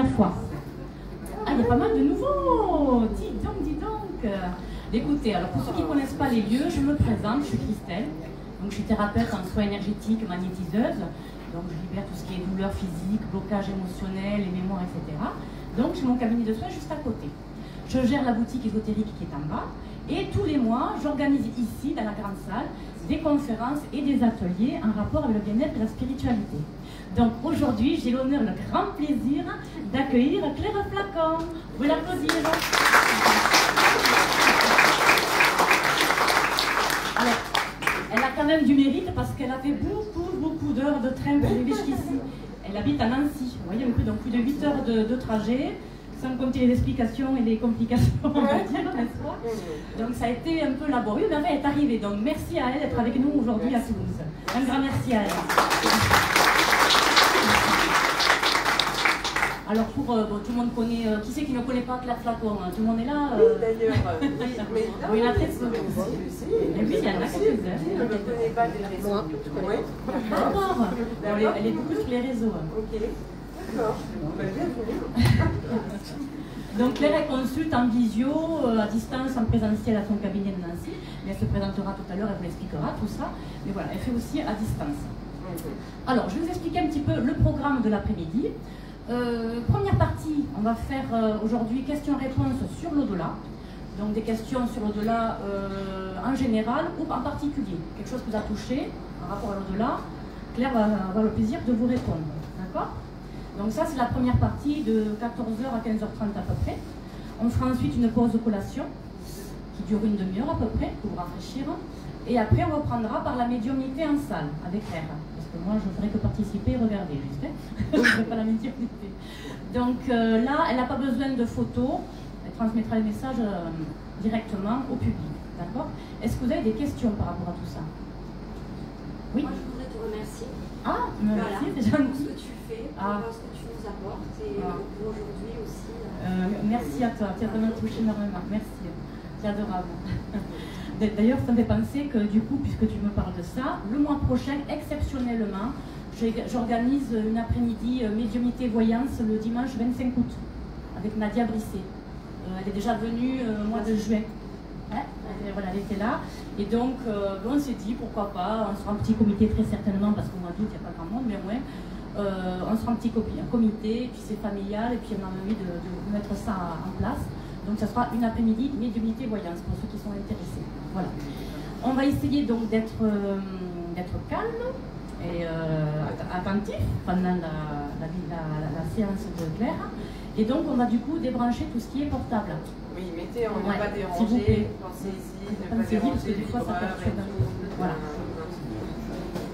Fois. Ah, il y a pas mal de nouveaux. Dis donc, dis donc. Écoutez, alors pour ceux qui ne connaissent pas les lieux, je me présente, je suis Christelle. Donc je suis thérapeute en soins énergétiques, magnétiseuse. Donc je libère tout ce qui est douleur physique, blocage émotionnel, les mémoires, etc. Donc j'ai mon cabinet de soins juste à côté. Je gère la boutique ésotérique qui est en bas. Et tous les mois, j'organise ici, dans la grande salle, des conférences et des ateliers en rapport avec le bien-être et la spiritualité. Donc aujourd'hui, j'ai l'honneur, le grand plaisir d'accueillir Claire Flacon. Vous l'applaudir. Alors, elle a quand même du mérite parce qu'elle a fait beaucoup d'heures de train pour arriver jusqu'ici. Elle habite à Nancy, vous voyez un peu, donc plus de 8 heures de trajet, sans compter les explications et les complications, on va dire, n'est-ce pas? Donc ça a été un peu laborieux, mais enfin, elle est arrivée. Donc merci à elle d'être avec nous aujourd'hui à Toulouse. Un grand merci à elle. Alors pour bon, tout le monde connaît, qui c'est qui ne connaît pas Claire Flacon, hein? Tout le monde est là. Oui, d'ailleurs. Oui, il y en a très peu. Et oui, il y en a quelques-uns. Je ne connais pas les réseaux. Oui. D'accord. Elle est beaucoup sur les réseaux. Ok. D'accord. Bienvenue. Donc Claire, elle consulte en visio, à distance, en présentiel à son cabinet de Nancy. Mais elle se présentera tout à l'heure, elle vous expliquera tout ça. Mais voilà, elle fait aussi à distance. Alors, je vais vous expliquer un petit peu le programme de l'après-midi. Première partie, on va faire aujourd'hui questions-réponses sur l'au-delà. Donc des questions sur l'au-delà en général ou en particulier. Quelque chose qui vous a touché en rapport à l'au-delà. Claire va avoir le plaisir de vous répondre. D'accord? Donc ça, c'est la première partie de 14h à 15h30 à peu près. On fera ensuite une pause de collation qui dure une demi-heure à peu près pour vous rafraîchir. Et après, on reprendra par la médiumnité en salle avec Claire. Parce que moi, je ne ferai que participer et regarder, juste. Je ne ferai pas la médiumnité. Donc là, elle n'a pas besoin de photos. Elle transmettra les messages directement au public. D'accord? Est-ce que vous avez des questions par rapport à tout ça? Oui? Moi, je voudrais te remercier. Ah, merci, voilà, c'est gentil. pour ce que tu fais, pour ce que tu nous apportes et pour aujourd'hui aussi. Merci à toi, tu as vraiment touché énormément. Merci, c'est adorable. D'ailleurs, ça me fait penser que du coup, puisque tu me parles de ça, le mois prochain, exceptionnellement, j'organise une après-midi médiumnité voyance le dimanche 25 août avec Nadia Brisset. Elle est déjà venue au mois de juin. Hein, voilà, elle était là. Et donc, on s'est dit, pourquoi pas, on sera un petit comité très certainement, parce qu'au mois d'août, il n'y a pas grand monde, mais au moins, on sera un petit comité, et puis c'est familial, et puis on a envie de mettre ça en place. Donc, ça sera une après-midi médiumnité voyance pour ceux qui sont intéressés. Voilà. On va essayer donc d'être calme et attentif pendant la séance de Claire. Et donc, on va du coup débrancher tout ce qui est portable. Oui, mettez en ne pas s'il vous plaît. déranger, pensez-y, ne pas Pensez-y, parce que déranger des fois, ça perturbe. Voilà.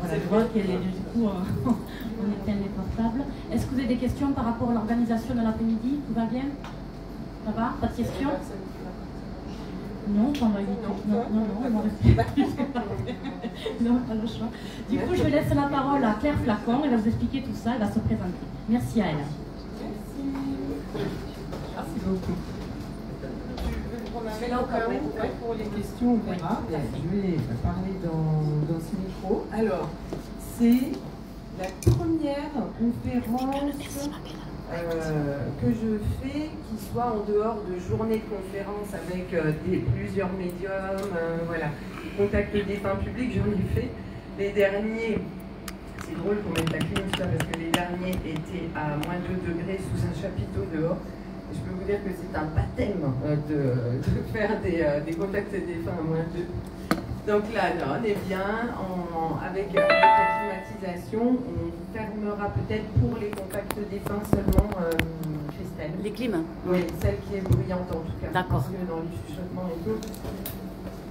Voilà, C'est je vois vrai. qu'il y a du coup, on éteint les portables. Est-ce que vous avez des questions par rapport à l'organisation de l'après-midi? Tout va bien? Ça va? Pas de questions? Non, on va éviter. Non, on va rester. Non, pas le choix. Du coup, je laisse la parole à Claire Flacon, elle va vous expliquer tout ça, elle va se présenter. Merci à elle. Merci beaucoup. Je vais là au cas où, pour les questions, on verra. Je vais parler dans ce micro. Alors, c'est la première conférence que je fais qui soit en dehors de journées de conférence avec plusieurs médiums, voilà. Contact défunt public, j'en ai fait. Les derniers, c'est drôle qu'on mette la clim ça parce que les derniers étaient à moins 2 degrés sous un chapiteau dehors. Et je peux vous dire que c'est un baptême de faire des contacts défunts à moins 2. Donc là, on est bien, avec la climatisation, on fermera peut-être pour les contacts défunts seulement, Christelle. Les clims? Oui, celle qui est bruyante en tout cas. D'accord. Parce que dans le chuchotement et tout.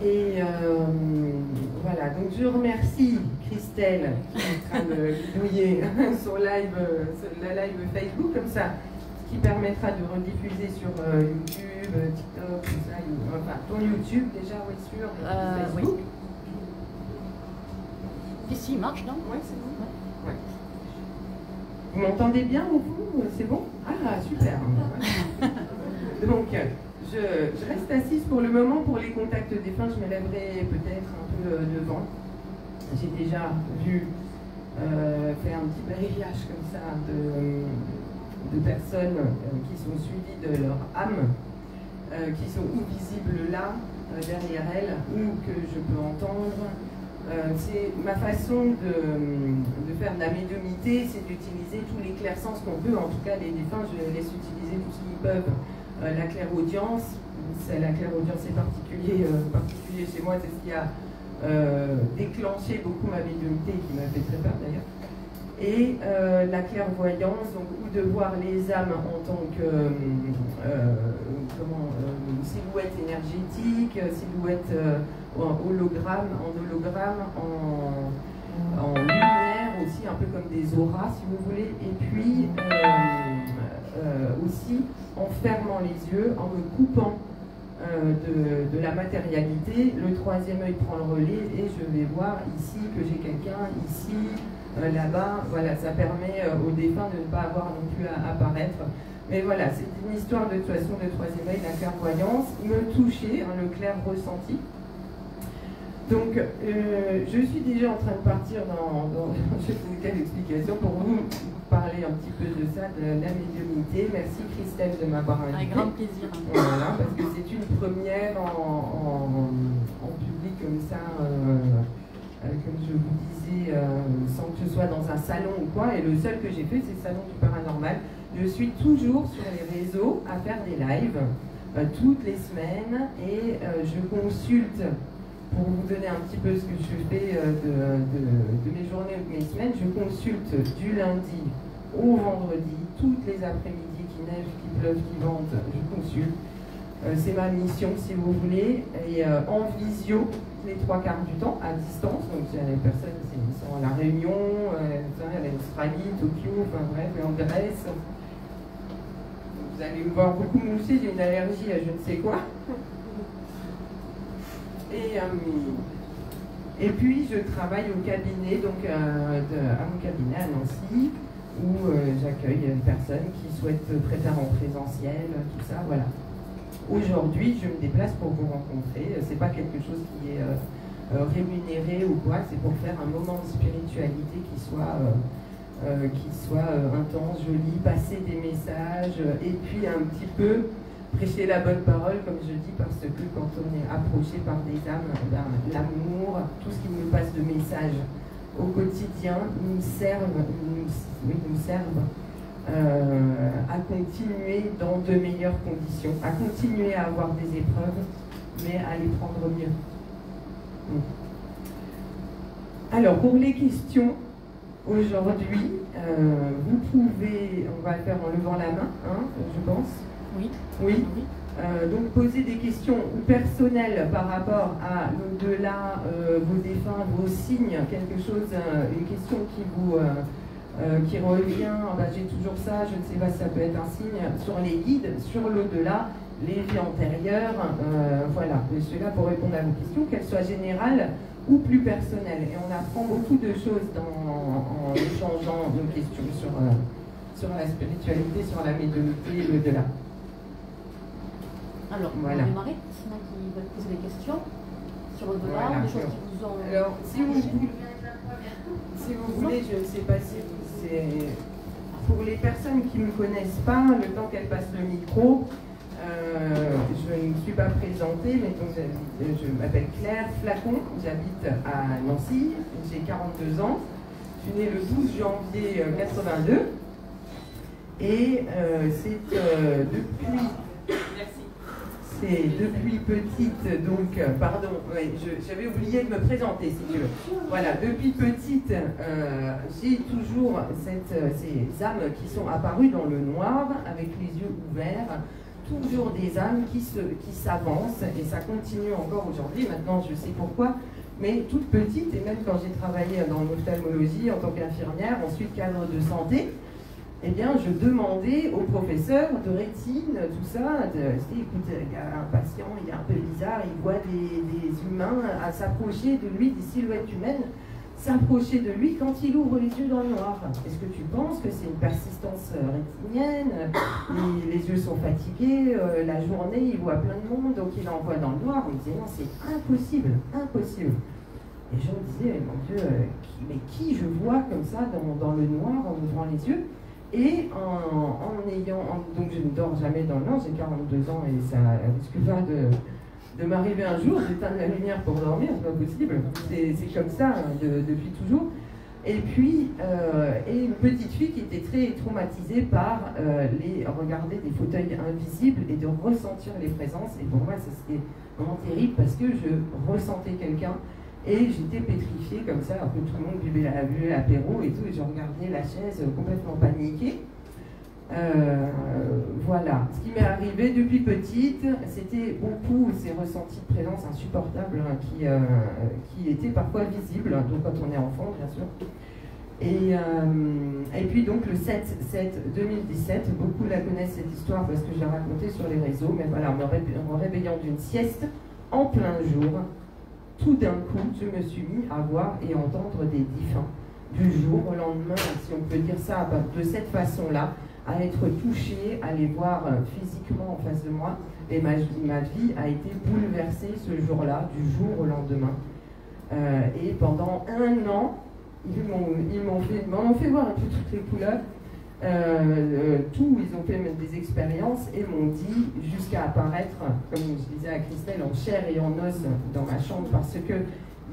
Et voilà, donc je remercie Christelle qui est en train de bidouiller son live, la live Facebook comme ça, qui permettra de rediffuser sur YouTube, TikTok, tout ça, enfin ton YouTube déjà, oui, sur Facebook. Oui. Ici, il marche, non? Oui, c'est bon. Ouais. Vous m'entendez bien au bout? C'est bon? Ah, super. Donc, je reste assise pour le moment. Pour les contacts défunts, je me lèverai peut-être un peu devant. J'ai déjà vu faire un petit balayage comme ça de personnes qui sont suivies de leur âme, qui sont ou visibles là, derrière elles, ou que je peux entendre. C'est ma façon de faire de la médiumnité, c'est d'utiliser tous les clairsens qu'on peut, en tout cas les défunts, je les laisse utiliser tout ce qu'ils peuvent. La clairaudience, la clairaudience est particulier chez moi, c'est ce qui a déclenché beaucoup ma médiumnité et qui m'a fait très peur d'ailleurs. Et la clairvoyance, donc, ou de voir les âmes en tant que silhouette énergétique, silhouette en hologramme, en lumière aussi, un peu comme des auras si vous voulez, et puis aussi en fermant les yeux, en me coupant de la matérialité. Le troisième œil prend le relais et je vais voir ici que j'ai quelqu'un, ici, là-bas. Voilà, ça permet aux défunts de ne pas avoir non plus à apparaître. Mais voilà, c'est une histoire de toute façon de troisième œil, la clairvoyance, me toucher, le clair ressenti. Donc, je suis déjà en train de partir dans je sais pas quelle explication pour vous parler un petit peu de ça, de la médiumnité. Merci Christelle de m'avoir invité. Avec grand plaisir. Voilà, parce que c'est une première en public comme ça, comme je vous disais, sans que ce soit dans un salon ou quoi. Et le seul que j'ai fait, c'est le salon du paranormal. Je suis toujours sur les réseaux à faire des lives toutes les semaines et je consulte. Pour vous donner un petit peu ce que je fais de mes journées ou de mes semaines, je consulte du lundi au vendredi, toutes les après-midi, qui neige, qui pleuve, qui vente, je consulte. C'est ma mission, si vous voulez, et en visio, les 3/4 du temps, à distance. Donc, il y a des personnes qui sont à La Réunion, en Australie, Tokyo, enfin bref, en Grèce. Vous allez me voir beaucoup mousser, j'ai une allergie à je ne sais quoi. Et puis je travaille au cabinet, donc à mon cabinet à Nancy, où j'accueille une personne qui souhaite préfère en présentiel, tout ça, voilà. Aujourd'hui, je me déplace pour vous rencontrer. C'est pas quelque chose qui est rémunéré ou quoi, c'est pour faire un moment de spiritualité qui soit intense, joli, passer des messages, et puis un petit peu prêcher la bonne parole, comme je dis, parce que quand on est approché par des âmes, l'amour, tout ce qui nous passe de messages au quotidien nous servent à continuer dans de meilleures conditions, à continuer à avoir des épreuves, mais à les prendre mieux. Alors, pour les questions, aujourd'hui, vous pouvez, on va le faire en levant la main, je pense. Oui. Oui. Donc poser des questions personnelles par rapport à l'au-delà, vos défunts, vos signes, quelque chose, une question qui revient, j'ai toujours ça, je ne sais pas si ça peut être un signe, sur les guides, sur l'au-delà, les vies antérieures, voilà. Je suis là pour répondre à vos questions, qu'elles soient générales ou plus personnelles. Et on apprend beaucoup de choses en échangeant nos questions sur la spiritualité, sur la médiumnité, l'au-delà. Alors, on va démarrer. Sinon, qui veulent poser des questions sur au-delà, des choses qui vous ont... Alors, si vous voulez, je ne sais pas si c'est... Pour les personnes qui ne me connaissent pas, le temps qu'elles passent le micro, je ne me suis pas présentée, mais donc, je m'appelle Claire Flacon, j'habite à Nancy, j'ai 42 ans, je suis née le 12 janvier 82, et c'est depuis petite, donc, pardon, j'avais oublié de me présenter, si tu veux. Voilà, depuis petite, j'ai toujours ces âmes qui sont apparues dans le noir, avec les yeux ouverts, toujours des âmes qui s'avancent, et ça continue encore aujourd'hui. Maintenant, je sais pourquoi, mais toute petite, et même quand j'ai travaillé dans l'ophtalmologie en tant qu'infirmière, ensuite cadre de santé, eh bien, je demandais au professeur de rétine, tout ça, écoute, il y a un patient, il est un peu bizarre, il voit des humains à s'approcher de lui, des silhouettes humaines, s'approcher de lui quand il ouvre les yeux dans le noir. Est-ce que tu penses que c'est une persistance rétinienne? Les yeux sont fatigués, la journée, il voit plein de monde, donc il envoie dans le noir. On me disait, non, c'est impossible, impossible. Et je me disais, mon Dieu, mais qui je vois comme ça dans le noir en ouvrant les yeux? Et donc je ne dors jamais dans le Nord, j'ai 42 ans et ça risque pas de m'arriver un jour d'éteindre la lumière pour dormir, c'est pas possible. C'est comme ça depuis toujours. Et puis, une petite fille qui était très traumatisée par regarder des fauteuils invisibles et de ressentir les présences. Et pour moi, ça c'était vraiment terrible parce que je ressentais quelqu'un et j'étais pétrifiée comme ça, alors que tout le monde buvait l'apéro et tout, et je regardais la chaise complètement paniquée. Voilà. Ce qui m'est arrivé depuis petite, c'était beaucoup ces ressentis de présence insupportables qui étaient parfois visibles, donc quand on est enfant, bien sûr. Et puis donc le 7/7/2017, beaucoup la connaissent cette histoire parce que je l'ai racontée sur les réseaux, mais voilà, en réveillant d'une sieste en plein jour, tout d'un coup, je me suis mis à voir et entendre des défunts du jour au lendemain, si on peut dire ça de cette façon-là, à être touchée, à les voir physiquement en face de moi. Et ma vie a été bouleversée ce jour-là, du jour au lendemain. Et pendant 1 an, ils m'ont fait voir un peu toutes les couleurs. Ils ont fait même des expériences et m'ont dit, jusqu'à apparaître, comme je disais à Christelle, en chair et en os dans ma chambre, parce que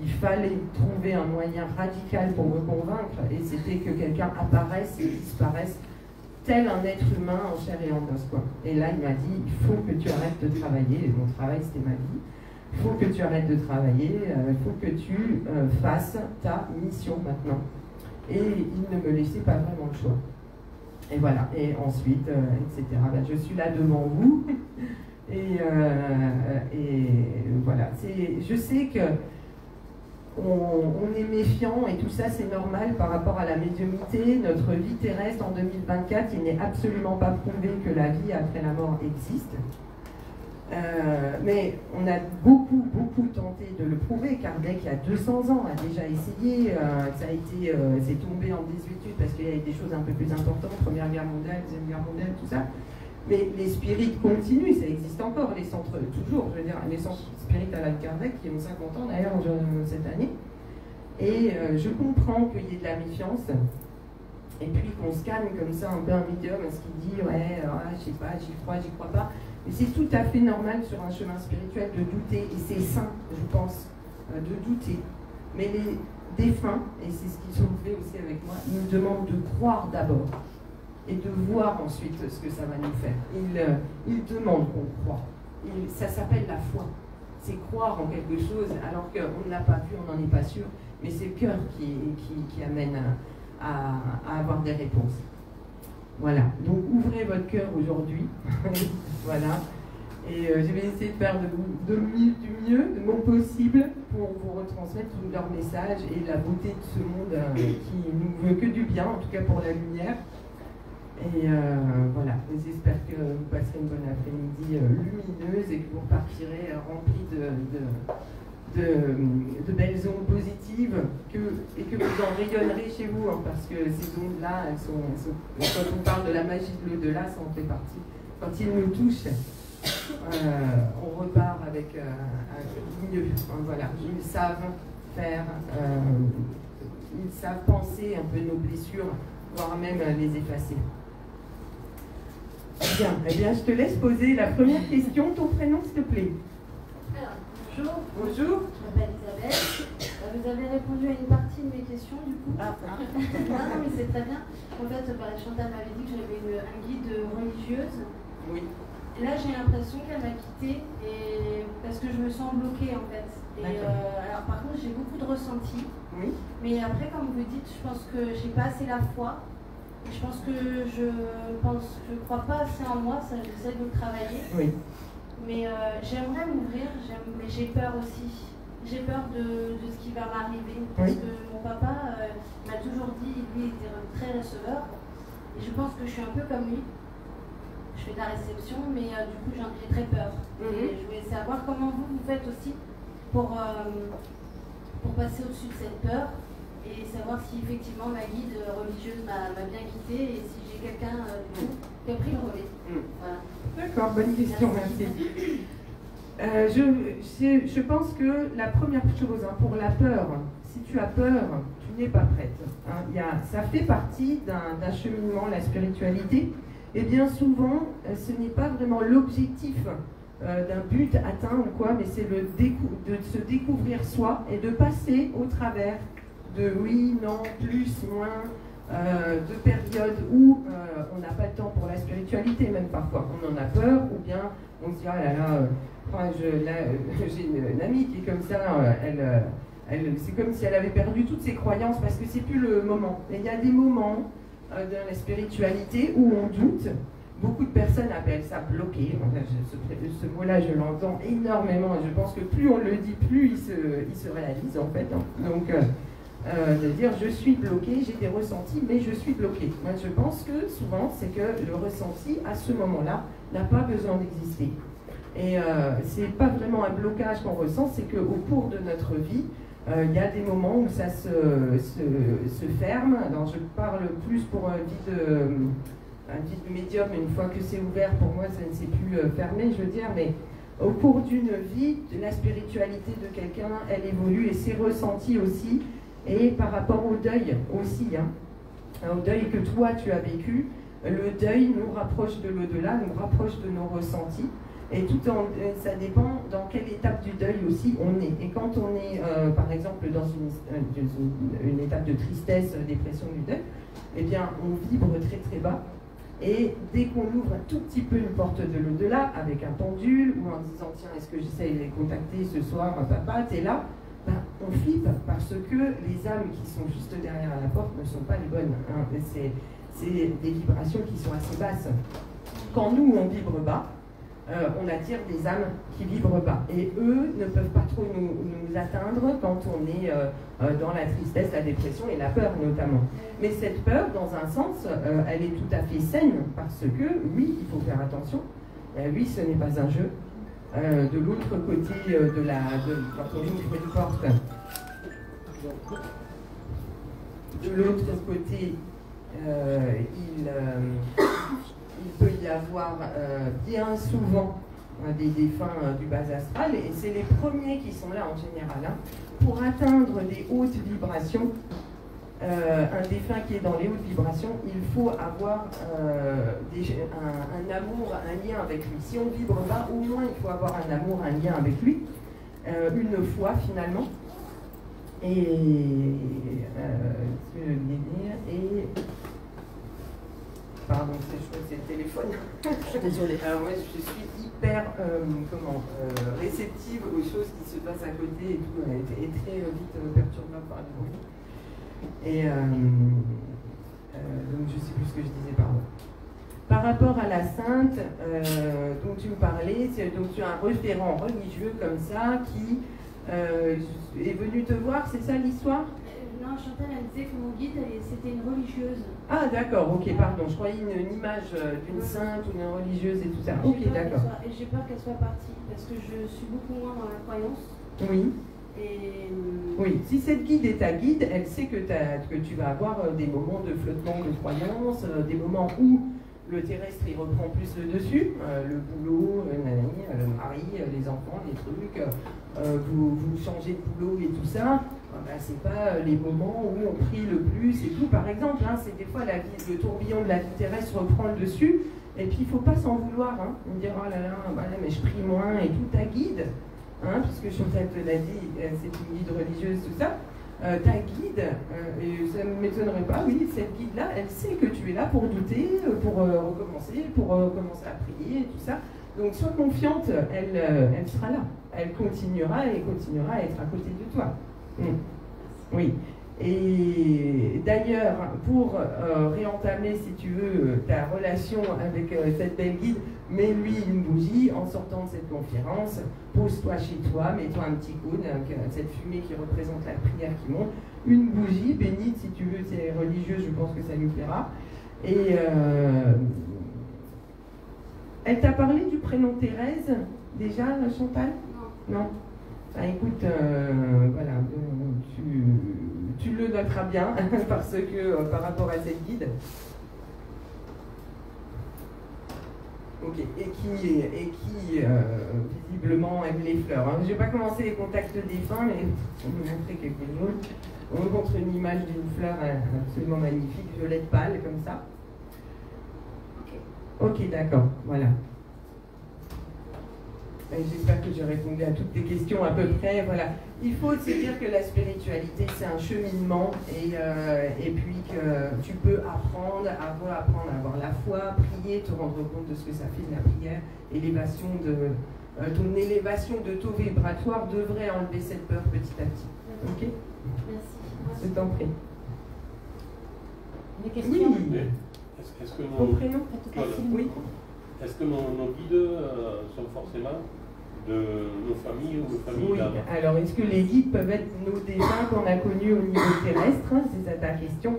il fallait trouver un moyen radical pour me convaincre, et c'était que quelqu'un apparaisse et disparaisse tel un être humain en chair et en os, quoi. Et là, il m'a dit, il faut que tu arrêtes de travailler, et mon travail, c'était ma vie, il faut que tu arrêtes de travailler, il faut que tu fasses ta mission maintenant. Et il ne me laissait pas vraiment le choix. Et voilà, et ensuite, etc. Ben, je suis là devant vous, et voilà. Je sais que on est méfiant et tout ça c'est normal par rapport à la médiumnité. Notre vie terrestre en 2024, il n'est absolument pas prouvé que la vie après la mort existe. Mais on a beaucoup tenté de le prouver. Kardec, il y a 200 ans, a déjà essayé. C'est tombé en désuétude parce qu'il y avait des choses un peu plus importantes, Première Guerre mondiale, Deuxième Guerre mondiale, tout ça. Mais les spirites continuent, ça existe encore, les centres, toujours, je veux dire, les centres spirites à la Kardec qui ont 50 ans d'ailleurs cette année. Et je comprends qu'il y ait de la méfiance, et puis qu'on se calme comme ça, un peu un médium, à ce qu'il dit, ouais, je sais pas, j'y crois pas. Mais c'est tout à fait normal sur un chemin spirituel de douter, et c'est sain, je pense, de douter. Mais les défunts, et c'est ce qu'ils ont fait aussi avec moi, nous demandent de croire d'abord. Et de voir ensuite ce que ça va nous faire. Il demande qu'on croit. Ça s'appelle la foi. C'est croire en quelque chose alors qu'on ne l'a pas vu, on n'en est pas sûr, mais c'est le cœur qui amène à avoir des réponses. Voilà, donc ouvrez votre cœur aujourd'hui. Voilà. Et je vais essayer de faire du mieux, de mon possible, pour vous retransmettre tout leur message et la beauté de ce monde qui nous veut que du bien, en tout cas pour la lumière. Et voilà, j'espère que vous passerez une bonne après-midi lumineuse et que vous repartirez remplis de belles ondes positives et que vous en rayonnerez chez vous, hein, parce que ces ondes-là, quand on parle de la magie de l'au-delà, ça en fait partie. Quand ils nous touchent, on repart avec mieux. Hein, voilà, ils savent faire, ils savent penser un peu nos blessures, voire même les effacer. Bien, eh bien, je te laisse poser la première question. Ton prénom, s'il te plaît. Alors, bonjour. Bonjour. Je m'appelle Isabelle. Vous avez répondu à une partie de mes questions, du coup. Non, mais c'est très bien. En fait, Chantal m'avait dit que j'avais un guide religieuse. Oui. Et là, j'ai l'impression qu'elle m'a quittée parce que je me sens bloquée, en fait. Et alors, par contre, j'ai beaucoup de ressentis. Oui. Mais après, comme vous dites, je pense que j'ai pas assez la foi. Je pense que je crois pas assez en moi, ça j'essaie de le travailler. Oui. Mais j'aimerais m'ouvrir, mais j'ai peur aussi. J'ai peur de ce qui va m'arriver. Parce que mon papa m'a toujours dit, lui était très receveur. Et je pense que je suis un peu comme lui. Je fais de la réception, mais du coup j'ai très peur. Et je voulais savoir comment vous faites aussi pour passer au-dessus de cette peur. Et savoir si effectivement ma guide religieuse m'a bien quittée et si j'ai quelqu'un qui a pris le relais. Voilà. D'accord, bonne question, merci. Je pense que la première chose, hein, pour la peur, si tu as peur, tu n'es pas prête. Hein. Ça fait partie d'un cheminement, la spiritualité. Et bien souvent, ce n'est pas vraiment l'objectif d'un but atteint ou quoi, mais c'est de se découvrir soi et de passer au travers de oui, non, plus, moins, de périodes où on n'a pas de temps pour la spiritualité, même parfois. On en a peur, ou bien on se dit, ah là là, j'ai une amie qui est comme ça, c'est comme si elle avait perdu toutes ses croyances parce que c'est plus le moment. Et il y a des moments dans la spiritualité où on doute. Beaucoup de personnes appellent ça bloqué. Ce mot-là, je l'entends énormément et je pense que plus on le dit, plus il se réalise en fait. Donc, de dire je suis bloqué, j'ai des ressentis, mais je suis bloqué. Moi, je pense que souvent, c'est que le ressenti, à ce moment-là, n'a pas besoin d'exister. Et c'est pas vraiment un blocage qu'on ressent, c'est qu'au cours de notre vie, il y a des moments où ça se ferme. Alors, je parle plus pour un vide médium, une fois que c'est ouvert, pour moi, ça ne s'est plus fermé, je veux dire, mais au cours d'une vie, la spiritualité de quelqu'un, elle évolue et ses ressentis aussi, et par rapport au deuil aussi, hein, au deuil que toi tu as vécu, le deuil nous rapproche de l'au-delà, nous rapproche de nos ressentis, et ça dépend dans quelle étape du deuil aussi on est. Et quand on est, par exemple, dans une étape de tristesse, dépression du deuil, eh bien, on vibre très très bas. Et dès qu'on ouvre un tout petit peu une porte de l'au-delà, avec un pendule, ou en disant, tiens, est-ce que j'essaie de les contacter ce soir, papa, t'es là, ben, on flippe, parce que les âmes qui sont juste derrière la porte ne sont pas les bonnes. Hein. C'est des vibrations qui sont assez basses. Quand nous, on vibre bas, on attire des âmes qui vibrent bas. Et eux ne peuvent pas trop nous atteindre quand on est dans la tristesse, la dépression et la peur notamment. Mais cette peur, dans un sens, elle est tout à fait saine parce que, oui, il faut faire attention. Oui, ce n'est pas un jeu. De l'autre côté quand on ouvre une porte, de l'autre côté, il peut y avoir bien souvent des défunts du bas astral, et c'est les premiers qui sont là en général. Hein, pour atteindre des hautes vibrations, un défunt qui est dans les hautes vibrations, il faut avoir un amour, un lien avec lui. Si on vibre bas, au moins il faut avoir un amour, un lien avec lui, une foi finalement. Pardon, c'est le téléphone. Je suis désolée. Alors moi, je suis hyper réceptive aux choses qui se passent à côté et tout, et très vite perturbable par les bruits. Et donc je ne sais plus ce que je disais, pardon. Par rapport à la sainte dont tu me parlais, donc tu as un référent religieux comme ça qui est venu te voir, c'est ça l'histoire? Non, Chantal, elle disait que mon guide, c'était une religieuse. Ah d'accord, ok, pardon, je croyais une image d'une sainte ou d'une religieuse et tout ça. Ok, d'accord. Et j'ai peur qu'elle soit partie, parce que je suis beaucoup moins dans la croyance. Oui. Et... Oui, si cette guide est ta guide, elle sait que tu vas avoir des moments de flottement de croyance, des moments où le terrestre il reprend plus le dessus, le boulot, le mari, les enfants, les trucs, vous changez de boulot et tout ça. Ben, c'est pas les moments où on prie le plus et tout. Par exemple, hein, c'est des fois le tourbillon de la vie terrestre reprend le dessus, et puis il ne faut pas s'en vouloir. Hein. On dit, oh là là, voilà, mais je prie moins et tout. Ta guide, hein, puisque Chantal te l'a dit, c'est une guide religieuse, tout ça. Ta guide, et ça ne m'étonnerait pas, oui, cette guide-là, elle sait que tu es là pour douter, pour recommencer, pour commencer à prier et tout ça. Donc sois confiante, elle sera là. Elle continuera et continuera à être à côté de toi. Oui. Et d'ailleurs, pour réentamer, si tu veux, ta relation avec cette belle guide, mets-lui une bougie en sortant de cette conférence, pose-toi chez toi, mets-toi un petit cône, cette fumée qui représente la prière qui monte, une bougie bénite, si tu veux, c'est religieux, je pense que ça lui plaira. Et elle t'a parlé du prénom Thérèse, déjà, Chantal? Non. Ah, écoute, voilà, tu le noteras bien, parce que par rapport à cette guide, Ok, et qui visiblement aime les fleurs. Hein. Je n'ai pas commencé les contacts défunts, mais on me montrer quelque chose. On me montre une image d'une fleur absolument magnifique, violette pâle, comme ça. Ok, d'accord, voilà. J'espère que j'ai répondu à toutes tes questions à peu près. Voilà. Il faut se dire que la spiritualité, c'est un cheminement et puis que tu peux apprendre à avoir la foi, prier, te rendre compte de ce que ça fait de la prière. Ton élévation de taux vibratoire devrait enlever cette peur petit à petit. Ok? Merci. Je t'en prie. Des questions? Oui. Est-ce que Ton prénom? Oui. Est-ce que nos guides sont forcément de nos familles ou de familles? Oui, alors est-ce que les guides peuvent être nos défunts qu'on a connus au niveau terrestre? C'est ça ta question.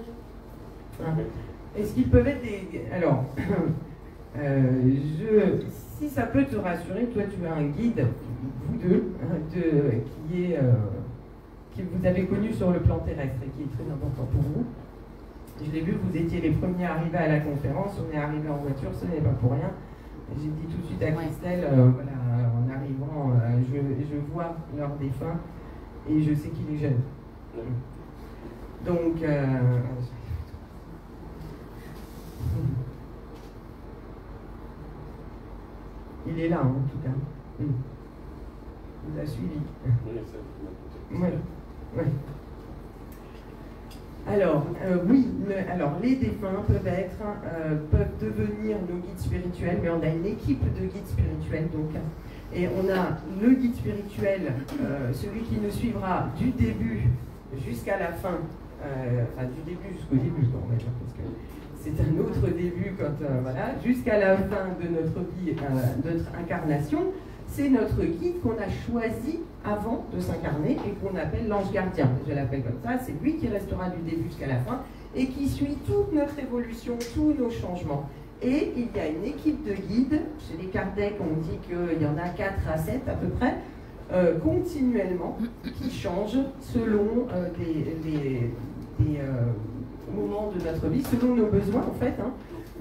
Est-ce qu'ils peuvent être des... Alors, si ça peut te rassurer, toi tu as un guide, vous deux, qui vous avez connu sur le plan terrestre et qui est très important pour vous. Je l'ai vu, vous étiez les premiers arrivés à la conférence, on est arrivé en voiture, ce n'est pas pour rien. J'ai dit tout de suite à Christelle, voilà, en arrivant, je vois leur défunt et je sais qu'il est jeune. Donc, il est là, en tout cas. Il vous a suivi. Oui. Alors, alors les défunts peuvent devenir nos guides spirituels, mais on a une équipe de guides spirituels, donc, et on a le guide spirituel, celui qui nous suivra du début jusqu'à la fin, du début jusqu'au début, on va dire, parce que c'est un autre début, voilà, jusqu'à la fin de notre vie, notre incarnation. C'est notre guide qu'on a choisi avant de s'incarner et qu'on appelle l'ange gardien. Je l'appelle comme ça, c'est lui qui restera du début jusqu'à la fin et qui suit toute notre évolution, tous nos changements. Et il y a une équipe de guides, chez les Kardec on dit qu'il y en a 4 à 7 à peu près, continuellement, qui changent selon des moments de notre vie, selon nos besoins en fait.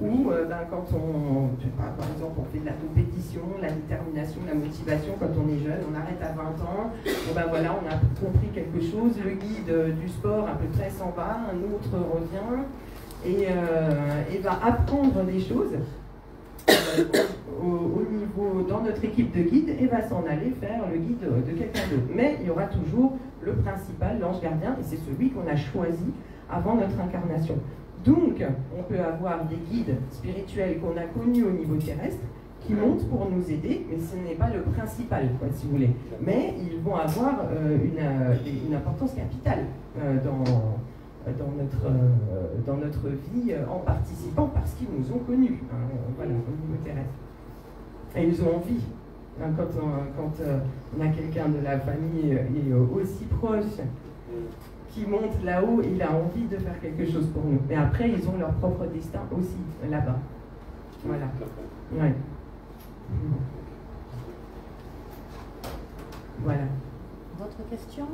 Ou quand par exemple, on fait de la compétition, la détermination, la motivation, quand on est jeune, on arrête à 20 ans, voilà, on a compris quelque chose, le guide du sport à peu près s'en va, un autre revient et va apprendre des choses au niveau, dans notre équipe de guide et va s'en aller faire le guide de quelqu'un d'autre. Mais il y aura toujours le principal, l'ange gardien, et c'est celui qu'on a choisi avant notre incarnation. Donc, on peut avoir des guides spirituels qu'on a connus au niveau terrestre qui montent pour nous aider, mais ce n'est pas le principal, si vous voulez. Mais ils vont avoir une importance capitale dans notre vie en participant parce qu'ils nous ont connus, voilà, au niveau terrestre. Et ils ont envie. Quand on a quelqu'un de la famille et aussi proche qui monte là-haut, il a envie de faire quelque chose pour nous. Mais après, ils ont leur propre destin aussi, là-bas. Voilà. Ouais. Voilà. Votre question?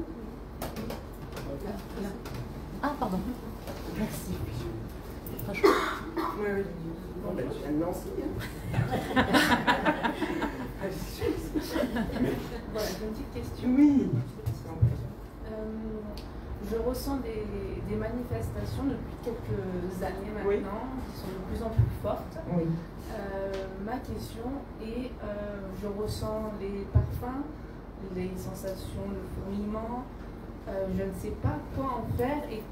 Ah, pardon. Merci. Oui, oui. Bon, ben, je viens de Nancy. Voilà, j'ai une petite question. Oui. Je ressens des manifestations depuis quelques années maintenant qui sont de plus en plus fortes. Oui. Ma question est, je ressens les parfums, les sensations, le fourmillement. Je ne sais pas quoi en faire et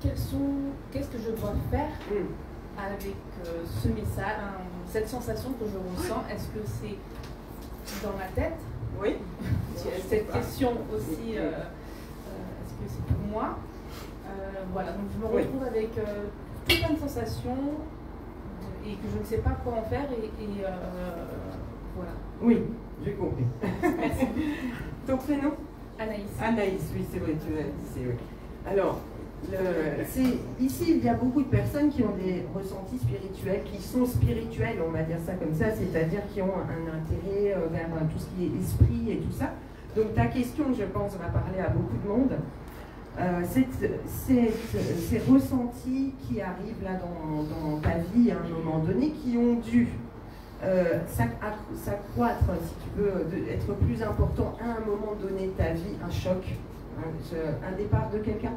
qu'est-ce que je dois faire avec ce message, cette sensation que je ressens. Est-ce que c'est dans ma tête? Oui. Cette question aussi, est-ce que c'est pour moi? Voilà, donc je me retrouve avec tout plein de sensations et que je ne sais pas quoi en faire et voilà. Oui, j'ai compris. Merci. Ton prénom? Anaïs. Anaïs, oui, c'est vrai, tu l'as dit, c'est vrai. Alors, ici, il y a beaucoup de personnes qui ont des ressentis spirituels, qui sont spirituels, on va dire ça comme ça, c'est-à-dire qui ont un intérêt vers tout ce qui est esprit et tout ça. Donc ta question, je pense, va parler à beaucoup de monde. Ces ressentis qui arrivent là dans ta vie à un moment donné, qui ont dû s'accroître, si tu veux, être plus important à un moment donné de ta vie, un choc, un départ de quelqu'un?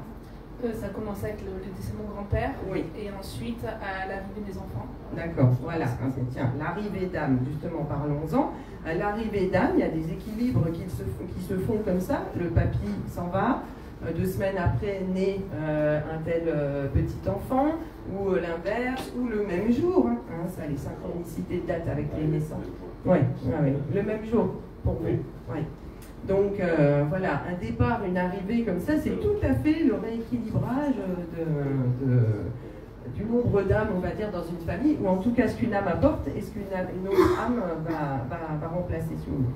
Ça commence avec le décès de mon grand-père, oui. Et ensuite à l'arrivée des enfants. D'accord, voilà. Tiens, l'arrivée d'âme, justement, parlons-en. À l'arrivée d'âme, il y a des équilibres qui se font comme ça. Le papy s'en va, 2 semaines après naît un tel petit enfant, ou l'inverse, ou le même jour. Ça, les synchronicités de date avec les naissances. Oui, le même jour pour vous. Ouais. Donc voilà, un départ, une arrivée comme ça, c'est tout à fait le rééquilibrage du nombre d'âmes, on va dire, dans une famille, ou en tout cas ce qu'une âme apporte et ce qu'une autre âme va remplacer sur nous.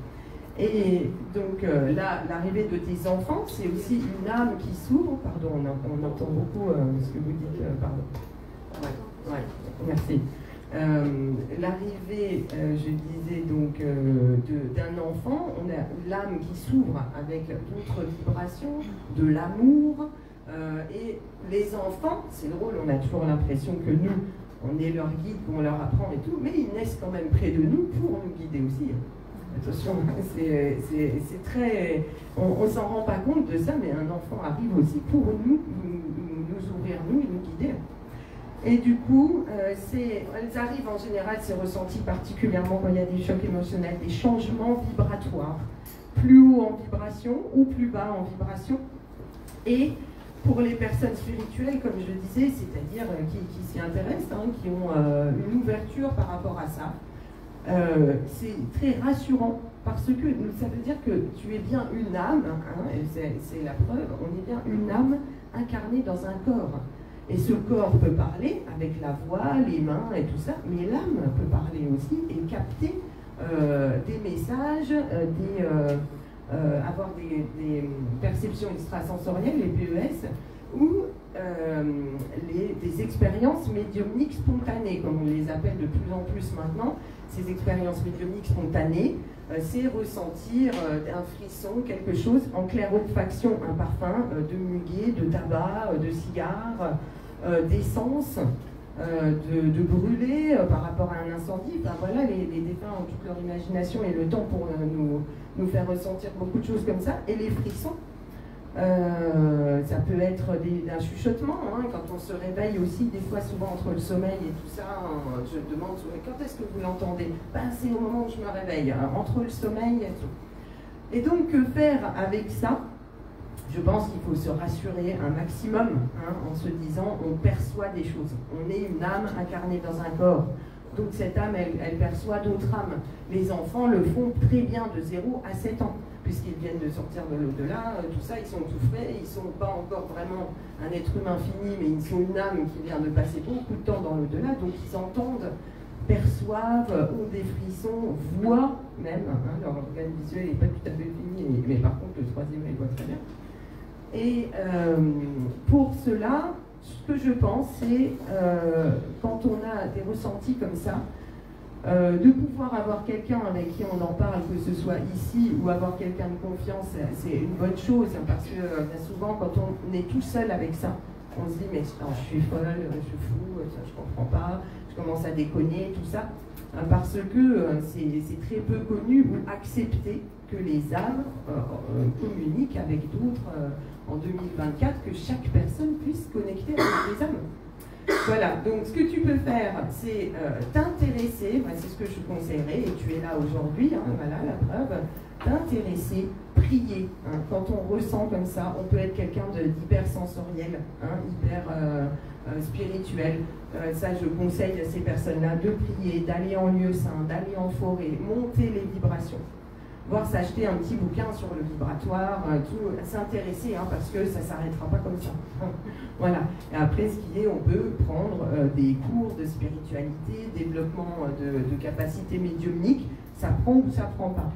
Et donc là, l'arrivée de tes enfants, c'est aussi une âme qui s'ouvre. Pardon, on entend beaucoup ce que vous dites, pardon. Ouais, merci. L'arrivée, je disais donc, d'un enfant, on a l'âme qui s'ouvre avec d'autres vibrations, de l'amour, et les enfants, c'est drôle, on a toujours l'impression que nous, on est leur guide, qu'on leur apprend et tout, mais ils naissent quand même près de nous pour nous guider aussi. Attention, c'est très... On ne s'en rend pas compte de ça, mais un enfant arrive aussi pour nous ouvrir, nous, et nous guider. Et du coup, elles arrivent en général, c'est ressenti particulièrement quand il y a des chocs émotionnels, des changements vibratoires, plus haut en vibration ou plus bas en vibration. Et pour les personnes spirituelles, comme je disais, c'est-à-dire qui s'y intéressent, qui ont une ouverture par rapport à ça, c'est très rassurant parce que ça veut dire que tu es bien une âme, et c'est la preuve, on est bien une âme incarnée dans un corps. Et ce corps peut parler avec la voix, les mains et tout ça, mais l'âme peut parler aussi et capter des messages, avoir des perceptions extrasensorielles, les PES, ou des expériences médiumniques spontanées, comme on les appelle de plus en plus maintenant. Ces expériences médiumniques spontanées, c'est ressentir un frisson, quelque chose en clair-olfaction, un parfum de muguet, de tabac, de cigare, d'essence, de brûler par rapport à un incendie. Ben voilà, les défunts ont toute leur imagination et le temps pour nous faire ressentir beaucoup de choses comme ça. Et les frissons, ça peut être d'un chuchotement, quand on se réveille aussi, des fois souvent entre le sommeil et tout ça, je demande quand est-ce que vous l'entendez? Ben, c'est au moment où je me réveille, entre le sommeil et tout. Et donc que faire avec ça? Je pense qu'il faut se rassurer un maximum en se disant on perçoit des choses. On est une âme incarnée dans un corps. Donc cette âme, elle perçoit d'autres âmes. Les enfants le font très bien de 0 à 7 ans, puisqu'ils viennent de sortir de l'au-delà, tout ça, ils sont tout frais, ils ne sont pas encore vraiment un être humain fini, mais ils sont une âme qui vient de passer beaucoup de temps dans l'au-delà, donc ils entendent, perçoivent, ont des frissons, voient même, leur organe visuel n'est pas tout à fait fini, mais par contre le troisième, il voit très bien. Et pour cela, ce que je pense, c'est quand on a des ressentis comme ça, de pouvoir avoir quelqu'un avec qui on en parle, que ce soit ici ou avoir quelqu'un de confiance, c'est une bonne chose, parce que souvent quand on est tout seul avec ça, on se dit mais je suis folle, je suis fou, je comprends pas, je commence à déconner, tout ça, parce que c'est très peu connu ou accepté que les âmes communiquent avec d'autres en 2024, que chaque personne puisse connecter avec les âmes. Voilà, donc ce que tu peux faire, c'est t'intéresser, c'est ce que je conseillerais, et tu es là aujourd'hui, voilà la preuve, t'intéresser, prier. Quand on ressent comme ça, on peut être quelqu'un d'hypersensoriel, hyper spirituel. Ça, je conseille à ces personnes-là de prier, d'aller en lieu saint, d'aller en forêt, monter les vibrations. Voire s'acheter un petit bouquin sur le vibratoire, s'intéresser, parce que ça ne s'arrêtera pas comme ça. Voilà. Et après, ce qui est, on peut prendre des cours de spiritualité, développement de capacités médiumniques, ça prend ou ça prend pas.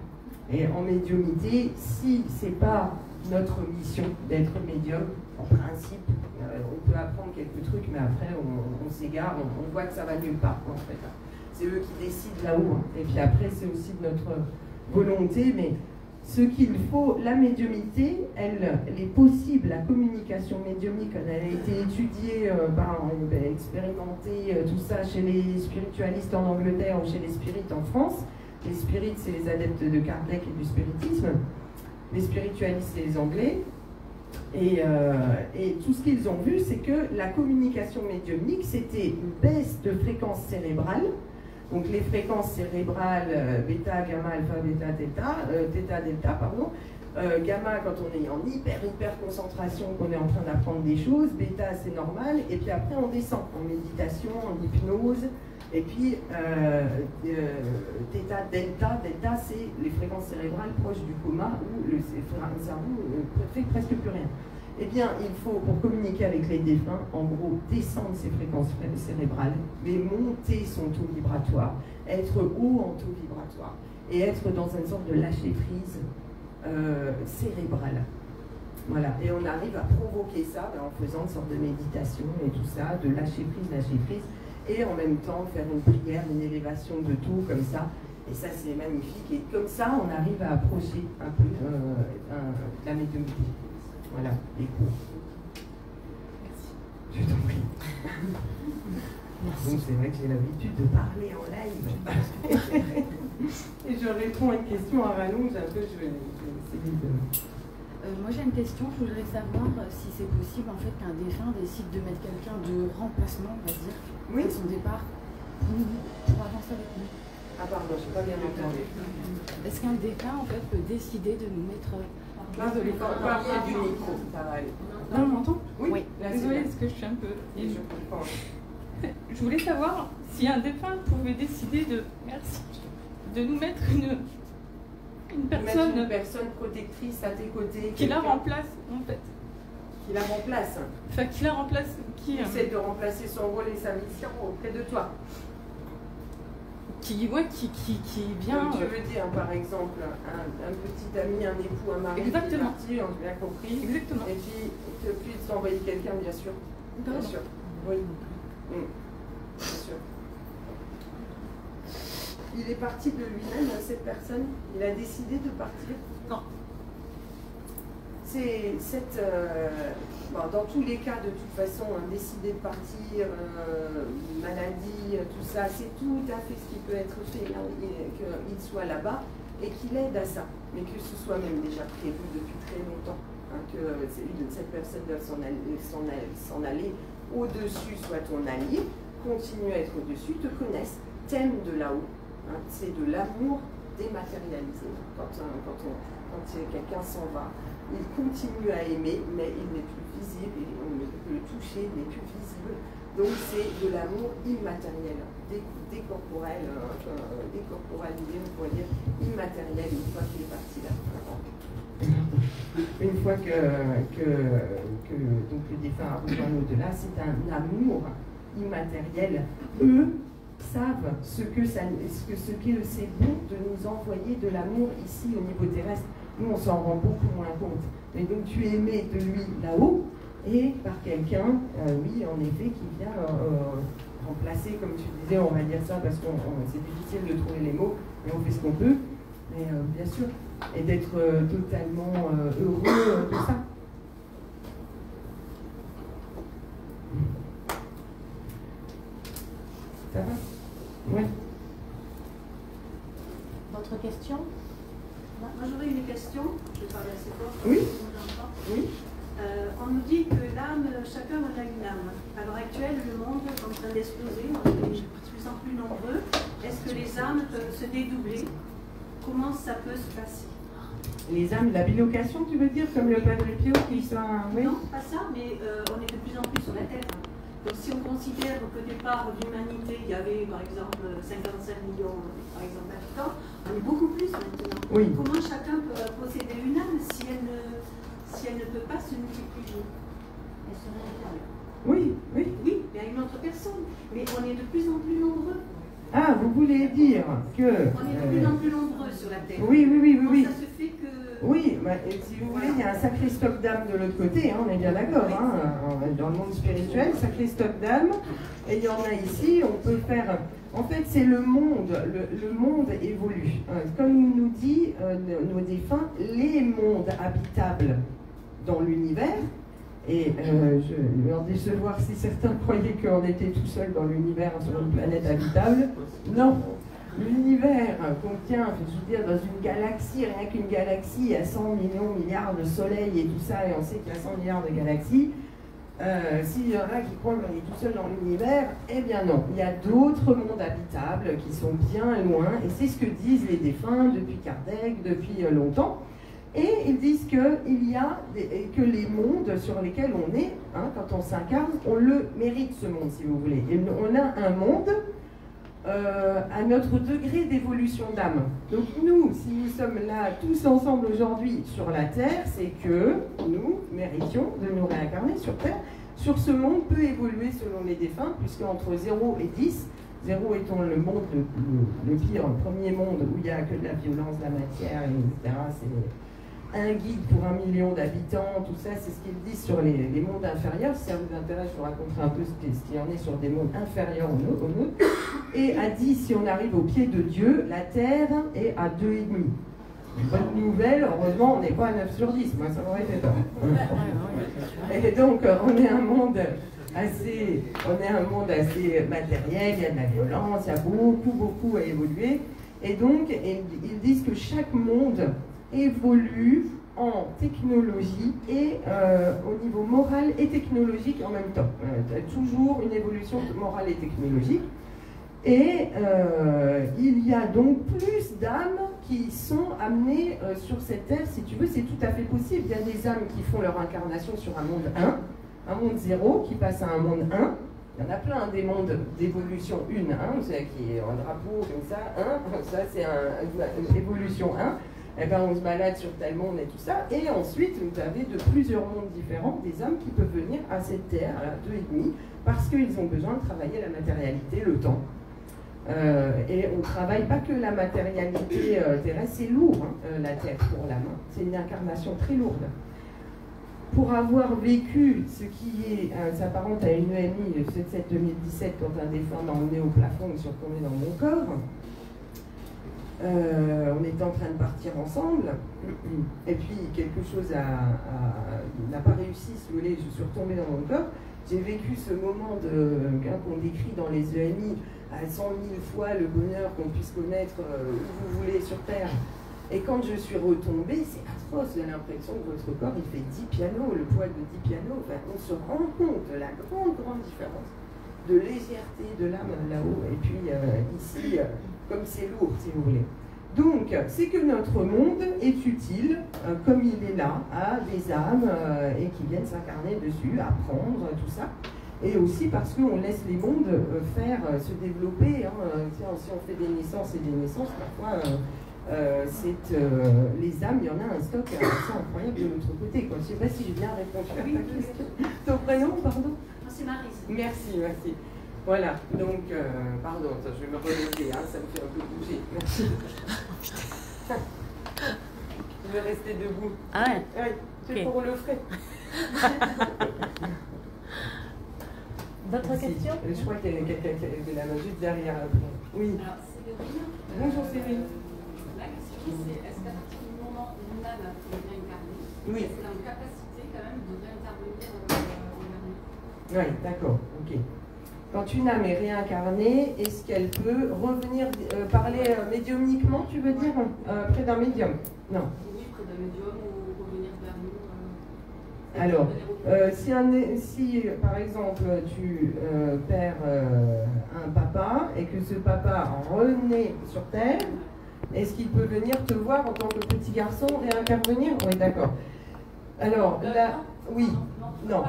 Et en médiumnité, si ce n'est pas notre mission d'être médium, en principe, on peut apprendre quelques trucs, mais après, on s'égare, on voit que ça va nulle part, en fait. C'est eux qui décident là-haut. Et puis après, c'est aussi de notre volonté, mais Ce qu'il faut, la médiumnité, elle est possible, la communication médiumnique, elle a été étudiée, expérimentée, tout ça chez les spiritualistes en Angleterre ou chez les spirites en France. Les spirites, c'est les adeptes de Kardec et du spiritisme. Les spiritualistes, c'est les Anglais. Et tout ce qu'ils ont vu, c'est que la communication médiumnique, c'était une baisse de fréquence cérébrale. Donc les fréquences cérébrales, bêta, gamma, alpha, bêta, theta, delta, pardon. Gamma quand on est en hyper concentration, qu'on est en train d'apprendre des choses. Bêta, c'est normal. Et puis après, on descend en méditation, en hypnose. Et puis theta, delta, c'est les fréquences cérébrales proches du coma où le cerveau ne fait presque plus rien. Eh bien, il faut, pour communiquer avec les défunts, en gros, descendre ses fréquences cérébrales, mais monter son taux vibratoire, être haut en taux vibratoire, et être dans une sorte de lâcher-prise cérébrale. Voilà, et on arrive à provoquer ça en faisant une sorte de méditation et tout ça, de lâcher-prise, et en même temps faire une prière, une élévation de taux comme ça. Et ça, c'est magnifique. Et comme ça, on arrive à approcher un peu la médiumnité. Voilà, les cours. Merci. Je t'en prie. Donc c'est vrai que j'ai l'habitude de parler en live. Et je réponds à une question à rallonge un peu, je vais essayer de... Moi j'ai une question, je voudrais savoir si c'est possible en fait qu'un défunt décide de mettre quelqu'un de remplacement, on va dire, à son départ, pour avancer avec nous. Ah pardon, je n'ai pas bien entendu. Est-ce qu'un défunt en fait peut décider de nous mettre... Désolée, du micro, ça va aller. Là, on m'entend? Oui. Désolée, parce que je suis un peu... Et je comprends. Je voulais savoir si un défunt pouvait décider de nous mettre une personne protectrice à tes côtés. Qui la remplace, en fait. Qui la remplace. Enfin, qui la remplace. Qui essaie de remplacer son rôle et sa mission auprès de toi. Qui vient... Donc, tu veux dire, par exemple, un petit ami, un époux, un mari. Exactement. Qui est parti, on a bien compris. Exactement. Et puis, tu puisses envoyer quelqu'un, bien sûr. Bien sûr. Oui. Bien sûr. Il est parti de lui-même, cette personne. Il a décidé de partir. Non. C'est cette... dans tous les cas, de toute façon, décider de partir, maladie, tout ça, c'est tout à fait ce qui peut être fait, qu'il soit là-bas et qu'il aide à ça. Mais que ce soit même déjà prévu depuis très longtemps, que cette personne doit s'en aller au-dessus, soit ton allié, continue à être au-dessus, te connaisse, t'aime de là-haut. C'est de l'amour dématérialisé. Quand quelqu'un s'en va, il continue à aimer, mais il n'est plus visible, on ne peut le toucher, il n'est plus visible. Donc c'est de l'amour immatériel, décorporalisé, on pourrait dire immatériel, une fois qu'il est parti là. Une fois que donc le défunt a rejoint l'au-delà, c'est un amour immatériel. Eux savent ce que c'est bon de nous envoyer de l'amour ici au niveau terrestre. Nous, on s'en rend beaucoup moins compte. Mais donc, tu es aimé de lui là-haut et par quelqu'un, oui, en effet, qui vient remplacer, comme tu disais, on va dire ça parce que c'est difficile de trouver les mots, mais on fait ce qu'on peut. Mais bien sûr, et d'être totalement heureux de ça. Ça va? Oui. Votre question? Moi j'aurais une question, je vais parler assez fort. Oui. Oui. On nous dit que l'âme, chacun a une âme. À l'heure actuelle, le monde est en train d'exploser, on est de plus en plus nombreux. Est-ce que les âmes peuvent se dédoubler? Comment ça peut se passer? Les âmes, la bilocation, tu veux dire, comme le Padre Pio qui sont... Oui. Non, pas ça, mais on est de plus en plus sur la Terre. Donc si on considère qu'au départ de l'humanité, il y avait par exemple 55 millions d'habitants, on est beaucoup plus maintenant. Oui. Comment chacun peut posséder une âme si elle ne peut pas se multiplier? Elle se réincarne. Oui, oui. Oui, mais à une autre personne. Mais on est de plus en plus nombreux. Ah, vous voulez dire que... On est de plus en plus nombreux sur la Terre. Oui. Comment ça se fait que... Oui, si vous voulez, il y a un sacré stock d'âmes de l'autre côté, on est bien d'accord. Dans le monde spirituel, sacré stock d'âmes. Et il y en a ici, on En fait, c'est le monde. Le monde évolue. Comme nous dit nos défunts, les mondes habitables dans l'univers, et je me demandais de voir si certains croyaient qu'on était tout seul dans l'univers sur une planète habitable. Non. L'univers contient, je veux dire, dans une galaxie, rien qu'une galaxie, il y a 100 millions, milliards de soleils et tout ça, et on sait qu'il y a 100 milliards de galaxies. S'il y en a qui croient qu'on est tout seul dans l'univers, eh bien non. Il y a d'autres mondes habitables qui sont bien loin, et c'est ce que disent les défunts depuis Kardec, depuis longtemps. Et ils disent qu'il y a que les mondes sur lesquels on est, hein, quand on s'incarne, on le mérite, ce monde, si vous voulez. Et on a un monde à notre degré d'évolution d'âme. Donc nous, si nous sommes là tous ensemble aujourd'hui sur la Terre, c'est que nous méritions de nous réincarner sur Terre. Sur ce monde peut évoluer selon les défunts, puisque entre 0 et 10, 0 étant le monde le pire, le premier monde où il n'y a que de la violence, de la matière, etc. C'est un guide pour 1 million d'habitants, tout ça, c'est ce qu'ils disent sur les mondes inférieurs. Si ça vous intéresse, je vous raconterai un peu ce qu'il y en est sur des mondes inférieurs aux nôtres. Et à 10, si on arrive au pied de Dieu, la Terre est à 2,5. Bonne nouvelle, heureusement, on n'est pas à 9 sur 10, moi ça m'aurait fait peur. Et donc, on est un monde assez matériel, il y a de la violence, il y a beaucoup à évoluer. Et donc, ils disent que chaque monde évolue en technologie et au niveau moral et technologique en même temps. Toujours une évolution morale et technologique. Et il y a donc plus d'âmes qui sont amenées sur cette terre, si tu veux, c'est tout à fait possible. Il y a des âmes qui font leur incarnation sur un monde 1, un monde 0 qui passe à un monde 1. Il y en a plein des mondes d'évolution 1, qui est un drapeau comme ça, 1, ça c'est une évolution 1. Eh ben, on se balade sur tel monde et tout ça. Et ensuite, vous avez de plusieurs mondes différents des âmes qui peuvent venir à cette terre, à 2,5, parce qu'ils ont besoin de travailler la matérialité, le temps. Et on ne travaille pas que la matérialité terrestre, c'est lourd, la terre pour l'âme. C'est une incarnation très lourde. Pour avoir vécu ce qui s'apparente à une EMI le 7-7-2017, quand un défunt m'a emmené au plafond et suis retourné dans mon corps, on était en train de partir ensemble, et puis quelque chose n'a pas réussi, si vous voulez, je suis retombée dans mon corps. J'ai vécu ce moment qu'on décrit dans les EMI à 100 000 fois le bonheur qu'on puisse connaître où vous voulez sur Terre. Et quand je suis retombée, c'est atroce, j'ai l'impression que votre corps il fait 10 pianos, le poids de 10 pianos. Enfin, on se rend compte de la grande différence de légèreté de l'âme là-haut, et puis ici, comme c'est lourd, si vous voulez. Donc, c'est que notre monde est utile, comme il est là, à des âmes et qui viennent s'incarner dessus, apprendre, tout ça. Et aussi parce qu'on laisse les mondes se développer. Si on fait des naissances et des naissances, parfois, les âmes, il y en a un stock assez incroyable de l'autre côté. Je ne sais pas si j'ai bien répondu à ta question. Ton prénom, pardon? C'est Marise. Merci. Voilà, donc, pardon, je vais me relever, ça me fait un peu bouger. Merci. Je vais rester debout. Ah ouais? Oui, c'est okay. Pour le frais. D'autres questions? Je crois qu'il y a quelqu'un qui avait la main juste derrière. Oui. Alors, Séverine. Bonjour Séverine. La question c'est, est-ce qu'à partir du moment où une âme est réincarnée, oui. est-ce qu'elle a une capacité quand même de réintervenir en dernier? Oui, d'accord, ok. Quand une âme est réincarnée, est-ce qu'elle peut revenir parler médiumniquement, tu veux dire, près d'un médium? Non. Oui, près d'un médium ou revenir vers nous. Alors, si par exemple tu perds un papa et que ce papa renaît sur Terre, est-ce qu'il peut venir te voir en tant que petit garçon réintervenir? Oui, d'accord. Alors, là, oui, non.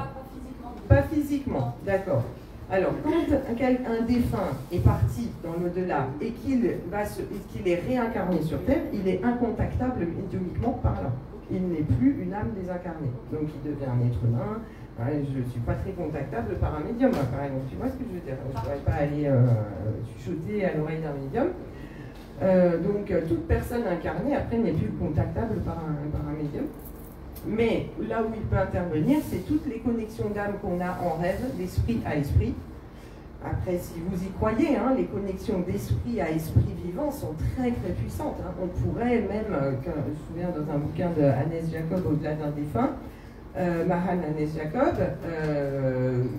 Pas physiquement, d'accord. Alors, quand un défunt est parti dans l'au-delà et qu'il est réincarné sur Terre, il est incontactable médiumniquement parlant. Il n'est plus une âme désincarnée. Donc, il devient un être humain. Je ne suis pas très contactable par un médium, par exemple. Tu vois ce que je veux dire? Je ne pourrais pas aller chuchoter à l'oreille d'un médium. Donc, toute personne incarnée, après, n'est plus contactable par un médium. Mais là où il peut intervenir, c'est toutes les connexions d'âme qu'on a en rêve, d'esprit à esprit. Après, si vous y croyez, hein, les connexions d'esprit à esprit vivant sont très très puissantes. Hein. On pourrait même, je me souviens dans un bouquin de Hannes Jacob, Au-delà d'un défunt, Mahan Hannes Jacob,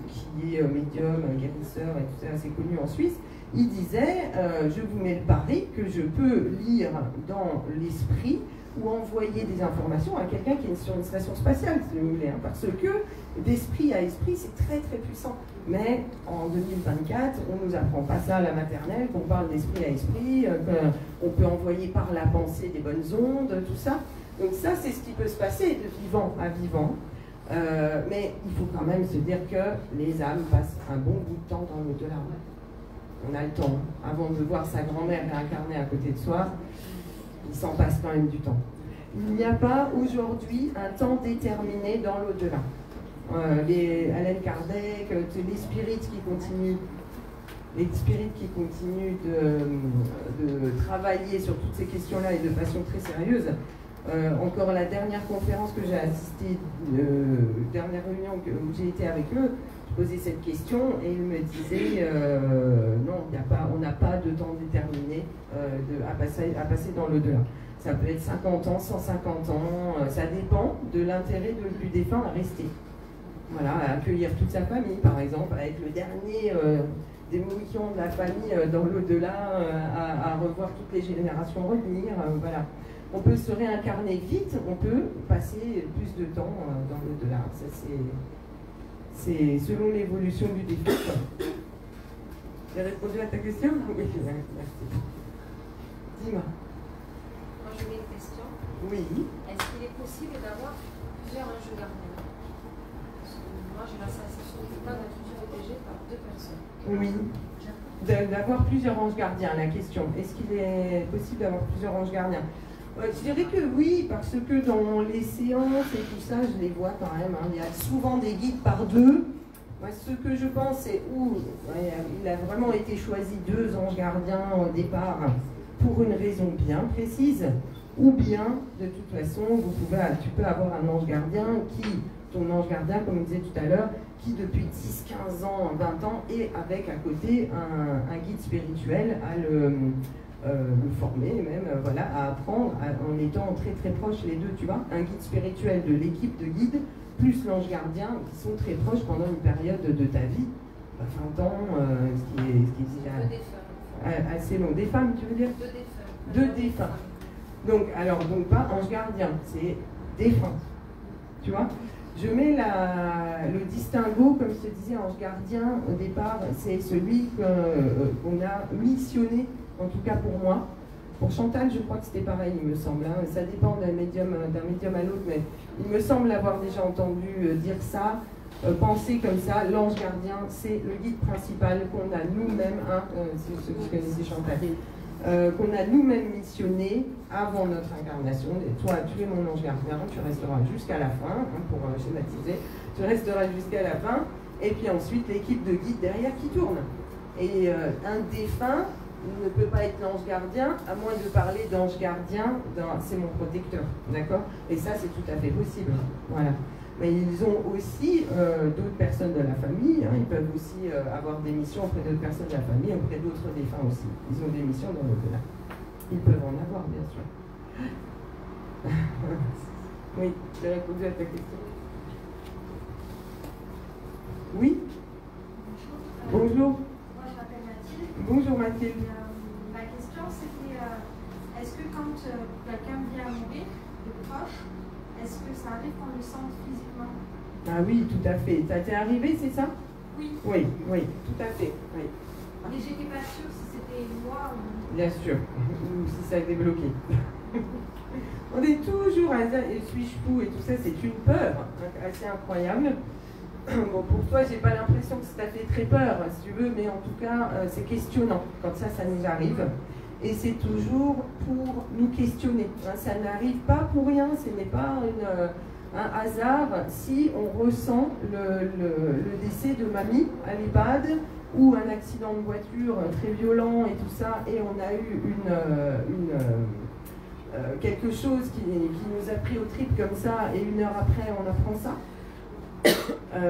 qui est médium, guérisseur et tout ça, assez connu en Suisse, il disait je vous mets le pari que je peux lire dans l'esprit ou envoyer des informations à quelqu'un qui est sur une station spatiale, si vous voulez, hein, parce que d'esprit à esprit, c'est très très puissant. Mais en 2024, on ne nous apprend pas ça à la maternelle, qu'on parle d'esprit à esprit, qu'on peut envoyer par la pensée des bonnes ondes, tout ça. Donc ça, c'est ce qui peut se passer de vivant à vivant. Mais il faut quand même se dire que les âmes passent un bon bout de temps dans l'au-delà. On a le temps. Avant de voir sa grand-mère réincarnée à côté de soi, il s'en passe quand même du temps. Il n'y a pas aujourd'hui un temps déterminé dans l'au-delà. Alan Kardec, les spirites qui continuent de travailler sur toutes ces questions-là et de façon très sérieuse. Encore la dernière conférence que j'ai assistée, dernière réunion où j'ai été avec eux, je posais cette question et ils me disaient non, on n'a pas de temps déterminé à passer dans l'au-delà. Ça peut être 50 ans, 150 ans, ça dépend de l'intérêt du défunt à rester. Voilà, à accueillir toute sa famille, par exemple, à être le dernier des moutons de la famille dans l'au-delà, à revoir toutes les générations revenir, voilà. On peut se réincarner vite, on peut passer plus de temps dans l'au-delà. Ça, c'est selon l'évolution du défunt. J'ai répondu à ta question? Oui, merci. Dis-moi. Moi, j'ai une question. Oui. Est-ce qu'il est possible d'avoir plusieurs anges gardiens? Parce que moi, j'ai la sensation que pas d'être protégé par deux personnes. Oui. D'avoir plusieurs anges gardiens, la question. Est-ce qu'il est possible d'avoir plusieurs anges gardiens? Je dirais que oui, parce que dans les séances et tout ça, je les vois quand même. Hein. Il y a souvent des guides par deux. Moi, ce que je pense, c'est il a vraiment été choisi deux anges gardiens au départ pour une raison bien précise, ou bien, de toute façon, tu peux avoir un ange gardien ton ange gardien, comme on disait tout à l'heure, qui depuis 10, 15 ans, 20 ans, est avec à côté un guide spirituel à le former, même, voilà, à apprendre en étant très très proches les deux, tu vois. Un guide spirituel de l'équipe de guides, plus l'ange gardien, qui sont très proches pendant une période de ta vie, 20 ans, ce qui est déjà assez long. Des femmes, tu veux dire? Deux défunts. Donc pas ange gardien, c'est défunt. Tu vois? Je mets le distinguo, comme je te disais, ange gardien, au départ, c'est celui qu'on a missionné, en tout cas pour moi. Pour Chantal, je crois que c'était pareil, il me semble. Hein. Ça dépend d'un médium à l'autre, mais il me semble avoir déjà entendu dire ça, penser comme ça. L'ange gardien, c'est le guide principal qu'on a nous-mêmes, hein, c'est ce que connaissait Chantal, qu'on a nous-mêmes missionné avant notre incarnation. Et toi, tu es mon ange gardien, tu resteras jusqu'à la fin, hein, pour schématiser, tu resteras jusqu'à la fin, et puis ensuite l'équipe de guides derrière qui tourne. Et un défunt ne peut pas être l'ange gardien, à moins de parler d'ange gardien, c'est mon protecteur, d'accord? Et ça, c'est tout à fait possible, voilà. Mais ils ont aussi d'autres personnes de la famille, hein, ils peuvent aussi avoir des missions auprès d'autres personnes de la famille, auprès d'autres défunts aussi. Ils ont des missions dans l'au-delà. Ils peuvent en avoir, bien sûr. Oui, j'ai répondu à ta question. Oui? Bonjour. Moi, je m'appelle Mathilde. Bonjour Mathilde. Ma question, c'était est-ce que quand quelqu'un vient à mourir, de proche, est-ce que ça arrive qu'on le sente physiquement? Ah oui, tout à fait. Ça t'est arrivé, c'est ça? Oui. Oui, tout à fait. Oui. Mais j'étais pas sûre si c'était moi ou... Bien sûr, ou si ça a été bloqué. On est toujours à suis-je fou et tout ça, c'est une peur assez incroyable. Bon, pour toi, j'ai pas l'impression que ça t'a fait très peur, si tu veux, mais en tout cas, c'est questionnant quand ça nous arrive. Et c'est toujours pour nous questionner. Hein, ça n'arrive pas pour rien, ce n'est pas un hasard si on ressent le décès de mamie à l'EHPAD ou un accident de voiture très violent et tout ça, et on a eu quelque chose qui nous a pris au trip comme ça, et une heure après on apprend ça.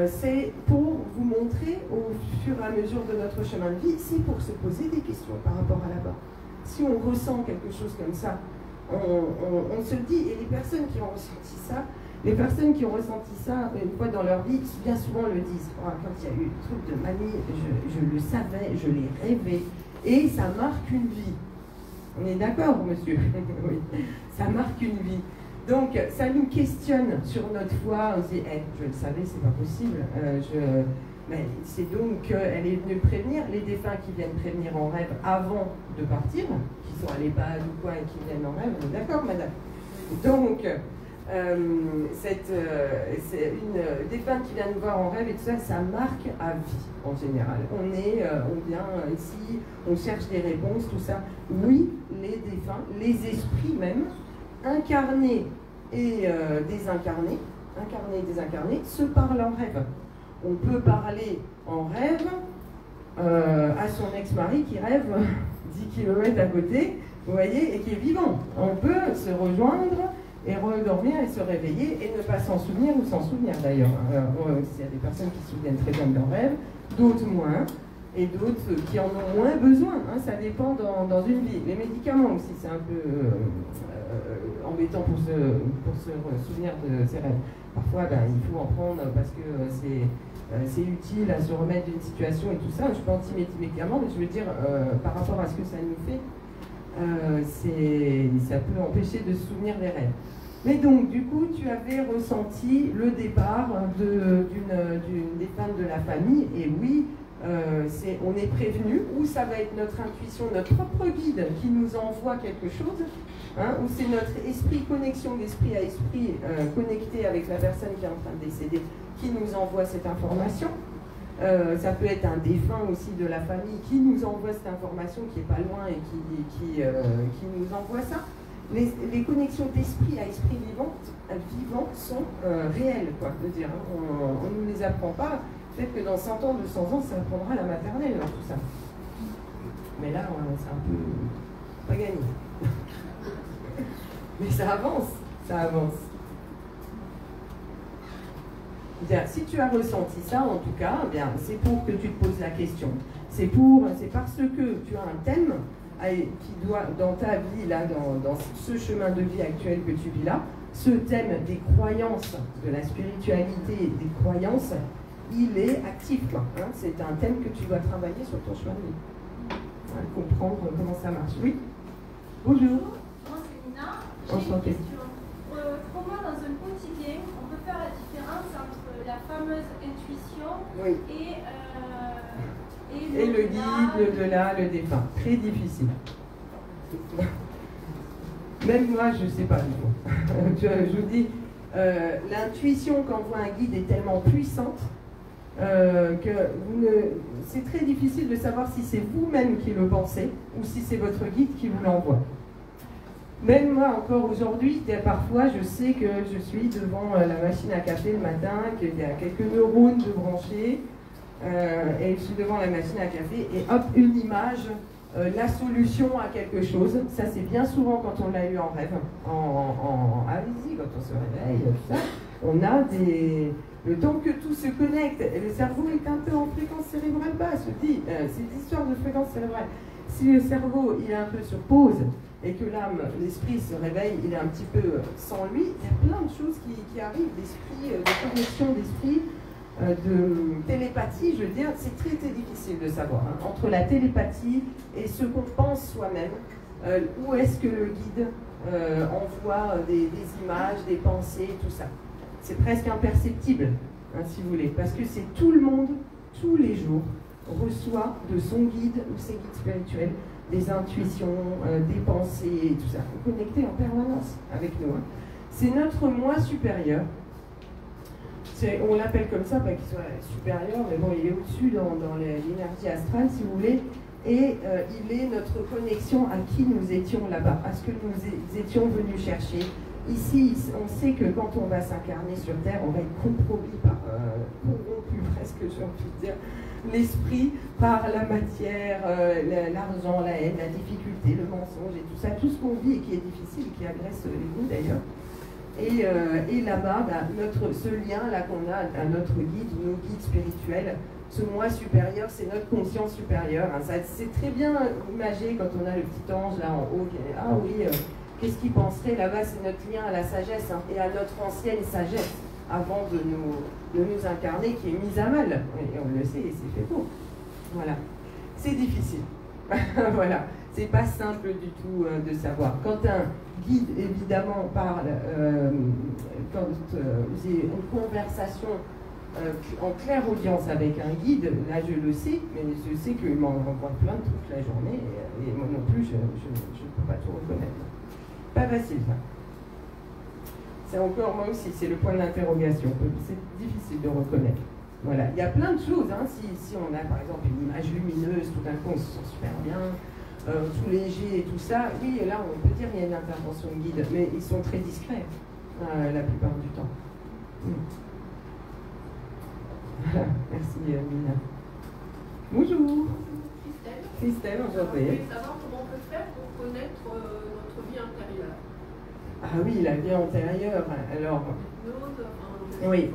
c'est pour vous montrer au fur et à mesure de notre chemin de vie, c'est pour se poser des questions par rapport à là-bas. Si on ressent quelque chose comme ça, on se le dit, et les personnes qui ont ressenti ça, une fois dans leur vie, bien souvent le disent. Oh, quand il y a eu le truc de mamie, je le savais, je l'ai rêvé, et ça marque une vie. On est d'accord, monsieur? Oui, ça marque une vie. Donc, ça nous questionne sur notre foi. On se dit, je le savais, c'est pas possible. Mais c'est donc qu'elle est venue prévenir. Les défunts qui viennent prévenir en rêve avant de partir, qui sont à l'EHPAD ou quoi et qui viennent en rêve, on est d'accord, madame? Donc, c'est une défunte qui vient nous voir en rêve et tout ça, ça marque à vie en général. On vient ici, on cherche des réponses, tout ça. Oui, les défunts, les esprits même, incarnés et désincarnés, se parlent en rêve. On peut parler en rêve à son ex-mari qui rêve 10 km à côté, vous voyez, et qui est vivant. On peut se rejoindre et redormir et se réveiller et ne pas s'en souvenir ou s'en souvenir d'ailleurs. Il y a des personnes qui se souviennent très bien de leurs rêves, d'autres moins, et d'autres qui en ont moins besoin. Ça dépend dans une vie. Les médicaments aussi, c'est un peu embêtant pour se souvenir de ses rêves. Parfois, il faut en prendre parce que c'est utile à se remettre d'une situation et tout ça. Je suis pas anti-médicaments, mais je veux dire, par rapport à ce que ça nous fait, ça peut empêcher de se souvenir des rêves. Mais donc, du coup, tu avais ressenti le départ d'une des femmes de la famille, et oui, on est prévenu, ou ça va être notre intuition, notre propre guide qui nous envoie quelque chose, ou c'est notre esprit, connexion d'esprit à esprit connecté avec la personne qui est en train de décéder, qui nous envoie cette information. Ça peut être un défunt aussi de la famille qui nous envoie cette information, qui est pas loin et qui nous envoie ça. Les connexions d'esprit à esprit vivant sont réelles, quoi. Je veux dire, on ne nous les apprend pas. Peut-être que dans 100 ans, 200 ans, ça apprendra la maternelle, tout ça. Mais là, c'est un peu pas gagné. Mais ça avance, ça avance. Bien, si tu as ressenti ça, en tout cas, c'est pour que tu te poses la question. C'est parce que tu as un thème qui doit, dans ta vie, là, dans ce chemin de vie actuel que tu vis là, ce thème des croyances, de la spiritualité, des croyances, il est actif, quoi. C'est un thème que tu dois travailler sur ton chemin de vie. Comprendre comment ça marche. Oui. Bonjour. Moi, c'est Nina. Enchantée. Comment, dans un quotidien, on peut faire la différence entre la fameuse intuition et le guide, l'au-delà, le défunt. Très difficile. Même moi, je ne sais pas du tout. Je vous dis, l'intuition qu'envoie un guide est tellement puissante que c'est très difficile de savoir si c'est vous-même qui le pensez ou si c'est votre guide qui vous l'envoie. Même moi, encore aujourd'hui, parfois, je sais que je suis devant la machine à café le matin, qu'il y a quelques neurones de branchés, et je suis devant la machine à café, et hop, une image, la solution à quelque chose. Ça, c'est bien souvent quand on l'a eu en rêve, allez-y, quand on se réveille, tout ça. On a le temps que tout se connecte, et le cerveau est un peu en fréquence cérébrale basse, je dis, c'est l'histoire de fréquence cérébrale. Si le cerveau, il est un peu sur pause, et que l'âme, l'esprit se réveille, il est un petit peu sans lui, il y a plein de choses qui arrivent, d'esprit, de connexion d'esprit, de télépathie, je veux dire, c'est très très difficile de savoir. Entre la télépathie et ce qu'on pense soi-même, où est-ce que le guide envoie des images, des pensées, tout ça. C'est presque imperceptible, si vous voulez, parce que c'est tout le monde, tous les jours, reçoit de son guide ou ses guides spirituels des intuitions, des pensées, tout ça. Connecté en permanence avec nous. C'est notre moi supérieur. On l'appelle comme ça, pas qu'il soit supérieur, mais bon, il est au-dessus dans l'énergie astrale, si vous voulez, et il est notre connexion à qui nous étions là-bas, à ce que nous étions venus chercher. Ici, on sait que quand on va s'incarner sur Terre, on va être compromis corrompu presque, j'ai envie de dire, l'esprit par la matière, l'argent, la haine, la difficulté, le mensonge et tout ça, tout ce qu'on vit et qui est difficile, qui agresse les goûts d'ailleurs. Et là-bas, ce lien-là qu'on a à notre guide, nos guides spirituels, ce moi supérieur, c'est notre conscience supérieure. Hein. C'est très bien imagé quand on a le petit ange là en haut qui est ah oui, qu'est-ce qu'il penserait là-bas, c'est notre lien à la sagesse hein, et à notre ancienne sagesse avant de nous incarner qui est mise à mal. Et on le sait, c'est fait pour. Voilà. C'est difficile. Voilà. C'est pas simple du tout de savoir. Quand un guide, évidemment, parle, quand j'ai une conversation en claire audience avec un guide, là je le sais, mais je sais qu'il m'en renvoie plein de trucs la journée, et moi non plus, je ne peux pas tout reconnaître. Pas facile, ça. C'est encore, moi aussi, c'est le point d'interrogation. C'est difficile de reconnaître. Voilà. Il y a plein de choses. Hein. Si on a, par exemple, une image lumineuse, tout d'un coup, on se sent super bien, tout léger et tout ça, oui, et là, on peut dire qu'il y a une intervention de guide, mais ils sont très discrets, la plupart du temps. Merci, Mina. Bonjour. Christelle, aujourd'hui. Je voulais savoir comment on peut faire pour connaître notre vie intérieure. Ah oui, la vie antérieure. Alors. Oui,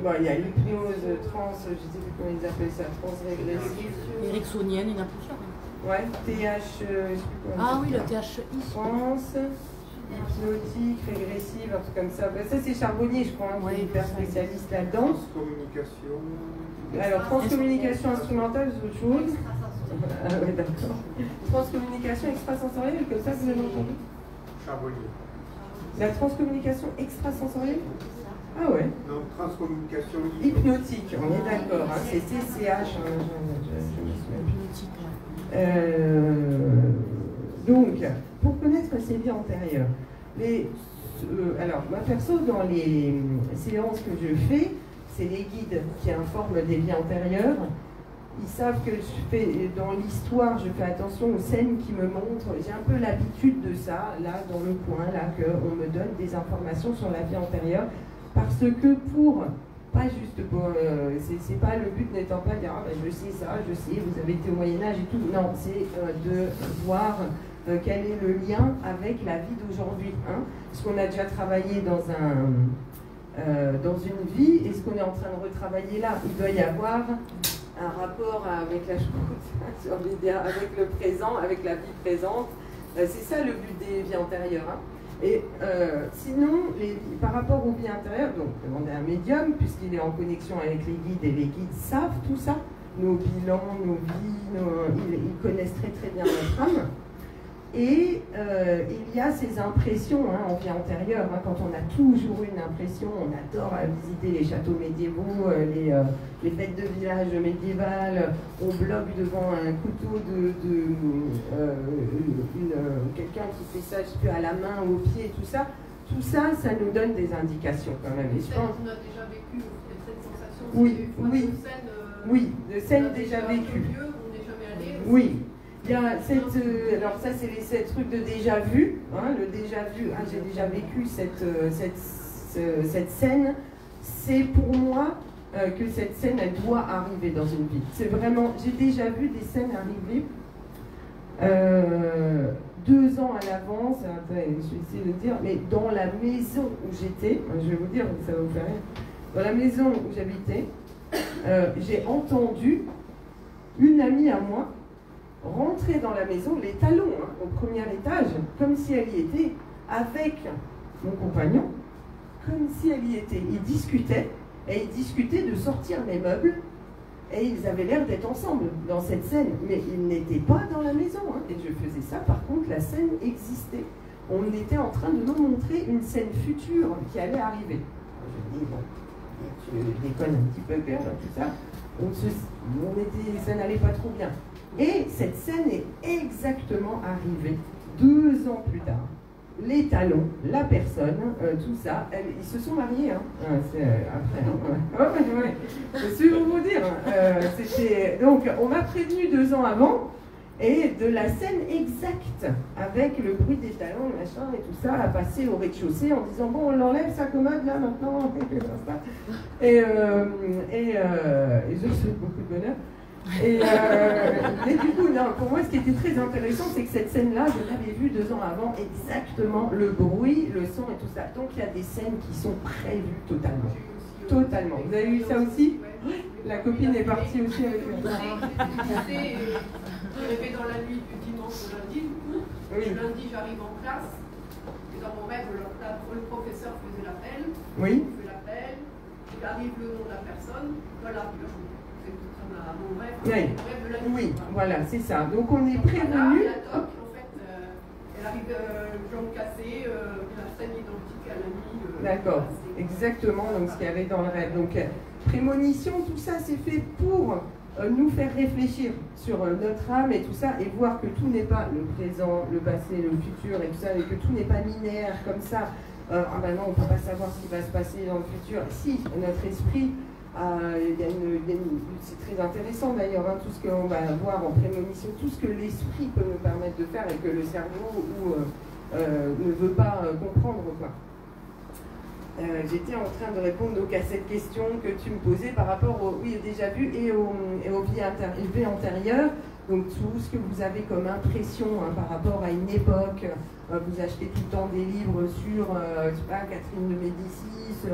bon, il y a l'hypnose trans, je ne sais plus comment ils appellent ça, transrégressive. Ericksonienne, il y en a plusieurs. Ouais, TH, je sais plus comment ah oui, le THI. Trans, hypnotique, régressive, un truc comme ça. Ben, ça, c'est Charbonnier, je crois, qui est hyper spécialiste là-dedans. Transcommunication. Alors, transcommunication instrumentale, c'est autre chose. Ah ouais, d'accord. Transcommunication extrasensorielle, comme ça, vous avez entendu? Charbonnier. La transcommunication extrasensorielle? Ah ouais. Non, transcommunication hypnotique, on est d'accord, hein, c'est TCH, je me souviens. Donc, pour connaître ses vies antérieures, alors, ma perso, dans les séances que je fais, c'est les guides qui informent des vies antérieures. Ils savent que je fais, dans l'histoire, je fais attention aux scènes qui me montrent. J'ai un peu l'habitude de ça, là, dans le coin, là, qu'on me donne des informations sur la vie antérieure. Parce que pas juste pour, c'est pas le but n'étant pas de dire, ah, ben, je sais ça, je sais, vous avez été au Moyen-Âge et tout. Non, c'est de voir quel est le lien avec la vie d'aujourd'hui. Hein, ce qu'on a déjà travaillé dans une vie et ce qu'on est en train de retravailler là. Il doit y avoir un rapport avec la chose, avec le présent, avec la vie présente. C'est ça le but des vies antérieures. Hein. Et sinon, par rapport aux vies intérieures, donc demander à un médium, puisqu'il est en connexion avec les guides, et les guides savent tout ça, nos bilans, nos vies, ils connaissent très très bien notre âme. Et il y a ces impressions hein, en vie antérieure, hein, quand on a toujours une impression, on adore visiter les châteaux médiévaux, les fêtes de village médiévales, on bloque devant un couteau quelqu'un qui fait ça je sais plus, à la main, au pied, tout ça, ça nous donne des indications quand même. Et je pense... On a déjà vécu cette sensation, oui, de scène déjà vécue. Oui. Il y a alors ça c'est les trucs de déjà vu, hein, le déjà vu, ah, j'ai déjà vécu cette scène, c'est pour moi que cette scène elle doit arriver dans une vie. C'est vraiment, j'ai déjà vu des scènes arriver 2 ans à l'avance, je vais essayer de dire, mais dans la maison où j'étais, je vais vous dire, ça va vous faire rire, dans la maison où j'habitais, j'ai entendu une amie à moi rentrer dans la maison, les talons hein, au premier étage, comme si elle y était, avec mon compagnon, comme si elle y était. Ils discutaient de sortir les meubles, et ils avaient l'air d'être ensemble dans cette scène, mais ils n'étaient pas dans la maison. Hein, et je faisais ça, par contre, la scène existait. On était en train de nous montrer une scène future qui allait arriver. Je dis, bon, tu déconnes un petit peu, tout ça. Ça n'allait pas trop bien. Et cette scène est exactement arrivée 2 ans plus tard. Les talons, la personne, tout ça, ils se sont mariés. Hein. C'est après. Ouais. Je vais vous dire. Donc, on m'a prévenu 2 ans avant, et de la scène exacte, avec le bruit des talons, machin, et tout ça, à passer au rez-de-chaussée en disant bon, on l'enlève sa commode là maintenant. Et je souhaite beaucoup de bonheur. Et mais du coup, non, pour moi, ce qui était très intéressant, c'est que cette scène-là, je l'avais vue 2 ans avant, exactement le bruit, le son et tout ça. Donc il y a des scènes qui sont prévues totalement. Totalement. Vous avez vu ça aussi? La copine est partie aussi avec lui. Je rêvais dans la nuit du dimanche au lundi, du coup. Oui. Le lundi, j'arrive en classe. Et dans mon rêve, le professeur faisait l'appel. Oui. Il fait l'appel. Il arrive le nom de la personne. Voilà, c'est mon rêve. Oui. Mon rêve de la nuit. Oui, voilà, c'est ça. Donc on est prévenu. La doc, en fait, elle arrive jambe cassée, la scène identique à la nuit. D'accord, exactement donc, ce qu'il y avait dans le rêve. Donc, prémonition, tout ça, c'est fait pour nous faire réfléchir sur notre âme et tout ça, et voir que tout n'est pas le présent, le passé, le futur et tout ça, et que tout n'est pas linéaire comme ça. Ah ben non, on ne peut pas savoir ce qui va se passer dans le futur. Si, notre esprit, c'est très intéressant d'ailleurs, hein, tout ce qu'on va voir en prémonition, tout ce que l'esprit peut nous permettre de faire et que le cerveau ne veut pas comprendre, quoi. J'étais en train de répondre donc à cette question que tu me posais par rapport au déjà vu et aux vies antérieures. Donc tout ce que vous avez comme impression par rapport à une époque, vous achetez tout le temps des livres sur je sais pas, Catherine de Médicis,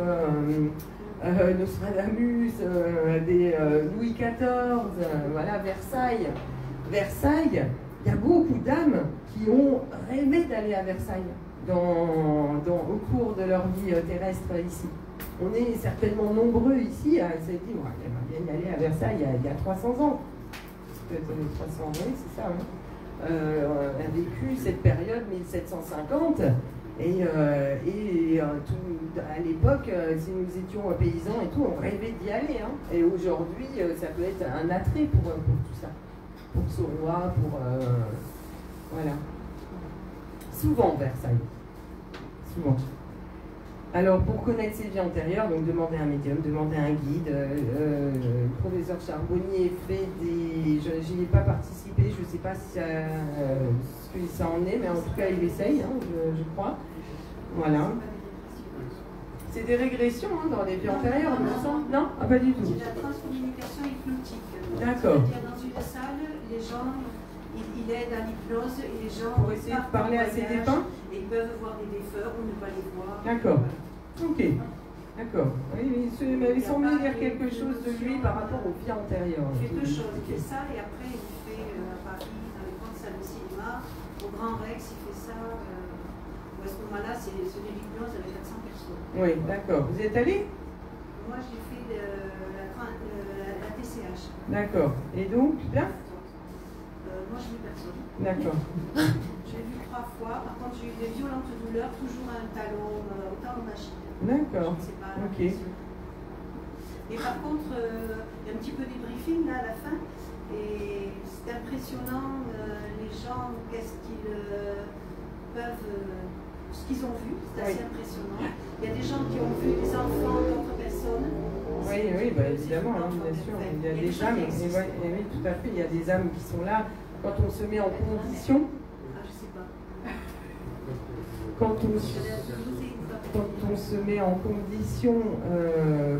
Nostradamus, des Louis XIV, voilà, Versailles. Versailles, il y a beaucoup d'âmes qui ont rêvé d'aller à Versailles. Au cours de leur vie terrestre ici. On est certainement nombreux ici à se dire, ouais, on va bien y aller à Versailles il y a 300 ans. Peut-être 300 ans, oui, c'est ça. Hein. On a vécu cette période 1750 et à l'époque, si nous étions paysans et tout, on rêvait d'y aller. Hein. Et aujourd'hui, ça peut être un attrait pour tout ça. Pour ce roi, voilà. Souvent Versailles. Souvent. Alors, pour connaître ses vies antérieures, donc demandez un médium, demandez un guide. Le professeur Charbonnier fait des... Je n'y ai pas participé, je ne sais pas si ce que ça en est, mais en tout cas, il essaye, hein, je crois. Voilà. C'est des régressions hein, dans les vies antérieures, me semble. Non? Ah, pas du tout. C'est la transcommunication hypnotique. D'accord. C'est-à-dire dans une salle, les gens... Il aide à l'hypnose et les gens pour essayer de parler à ses défunts et ils peuvent voir des défunts ou ne pas les voir. D'accord. Ok. D'accord. Oui, il m'avait semblé dire quelque chose de lui par rapport aux vies antérieures. Il fait 2 choses. Il fait ça et après il fait à Paris, dans les grandes salles de cinéma, au Grand Rex, il fait ça. À ce moment-là, c'est de l'hypnose avec 400 personnes. Oui, d'accord. Vous êtes allé? Moi, j'ai fait la TCH. D'accord. Et donc, bien? Moi, je n'ai personne. D'accord. J'ai vu 3 fois. Par contre, j'ai eu des violentes douleurs, toujours un talon, autant en machine. D'accord. Je ne sais pas. Ok. Et par contre, il y a un petit peu des briefings là à la fin. Et c'est impressionnant, les gens, qu'est-ce qu'ils peuvent. Ce qu'ils ont vu, c'est assez impressionnant. Il y a des gens qui ont vu des enfants d'autres personnes. Oui, bah, évidemment, hein, bien sûr. Il y a des âmes, oui, tout à fait. Il y a des âmes qui sont là. Quand on se met en condition, je sais pas. Quand on se met en condition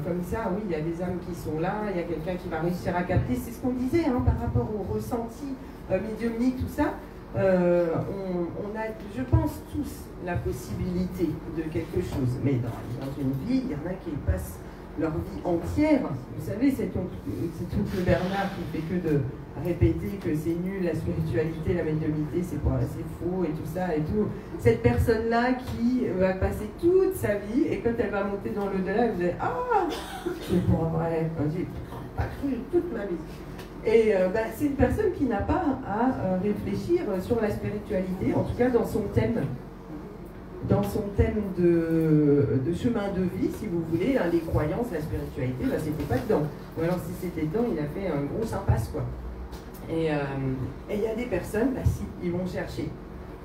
comme ça, oui, il y a des âmes qui sont là, il y a quelqu'un qui va réussir à capter. C'est ce qu'on disait hein, par rapport au ressenti médiumnique, tout ça. On a, je pense, tous la possibilité de quelque chose. Mais dans une vie, il y en a qui passent leur vie entière. Vous savez, c'est oncle Bernard qui fait que de répéter que c'est nul, la spiritualité, la médiumnité, c'est faux et tout ça et tout. Cette personne-là qui va passer toute sa vie et quand elle va monter dans l'au-delà, elle va dire « Ah, c'est pas vrai !» J'ai pas cru toute ma vie. Et c'est une personne qui n'a pas à réfléchir sur la spiritualité, en tout cas dans son thème. Dans son thème de chemin de vie, si vous voulez, hein, les croyances, la spiritualité, là, c'était pas dedans. Ou alors, si c'était dedans, il a fait un gros impasse, quoi. Et il y a des personnes, bah si, ils vont chercher.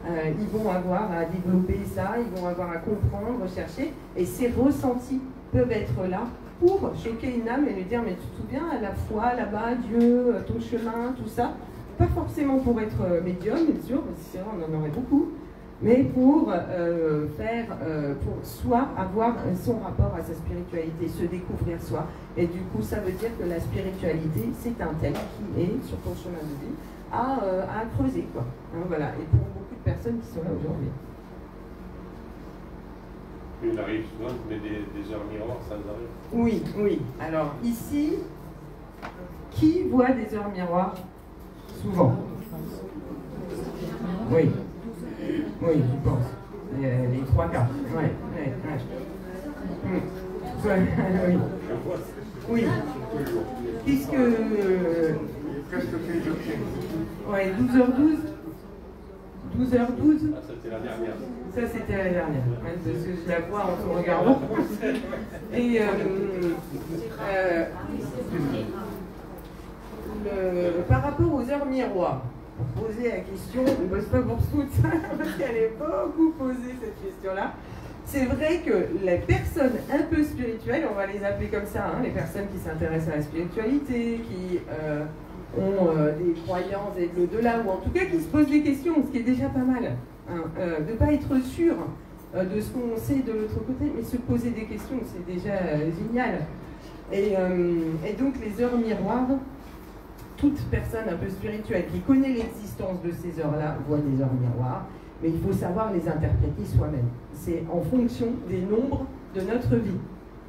Ils vont avoir à développer ça, ils vont avoir à comprendre, chercher, et ces ressentis peuvent être là pour choquer une âme et lui dire, mais tu te souviens, la foi, là-bas, Dieu, ton chemin, tout ça. Pas forcément pour être médium, bien sûr, parce que sinon on en aurait beaucoup. mais pour pour soi avoir son rapport à sa spiritualité, se découvrir soi. Et du coup, ça veut dire que la spiritualité, c'est un thème qui est sur ton chemin de vie à creuser, quoi. Hein, voilà. Et pour beaucoup de personnes qui sont là aujourd'hui. Il arrive souvent de mettre des heures miroirs sans arrêt. Oui, oui. Alors ici, qui voit des heures miroirs souvent? Oui. Oui, je pense. Les 3 quarts. Ouais, ouais, ouais. Oui. Puisque. Ouais, 12h12. 12h12. Ah, ça c'était la dernière. Ça c'était la dernière. Parce que je la vois en te regardant. Et par rapport aux heures miroirs, pour poser la question, on ne bosse pas pour tout ça, parce qu'elle est beaucoup posée cette question-là. C'est vrai que les personnes un peu spirituelles, on va les appeler comme ça, hein, les personnes qui s'intéressent à la spiritualité, qui ont des croyances et de l'au-delà, ou en tout cas qui se posent des questions, ce qui est déjà pas mal, hein, de ne pas être sûr de ce qu'on sait de l'autre côté, mais se poser des questions, c'est déjà génial. Et donc les heures miroirs, toute personne un peu spirituelle qui connaît l'existence de ces heures-là voit des heures miroirs, mais il faut savoir les interpréter soi-même. C'est en fonction des nombres de notre vie.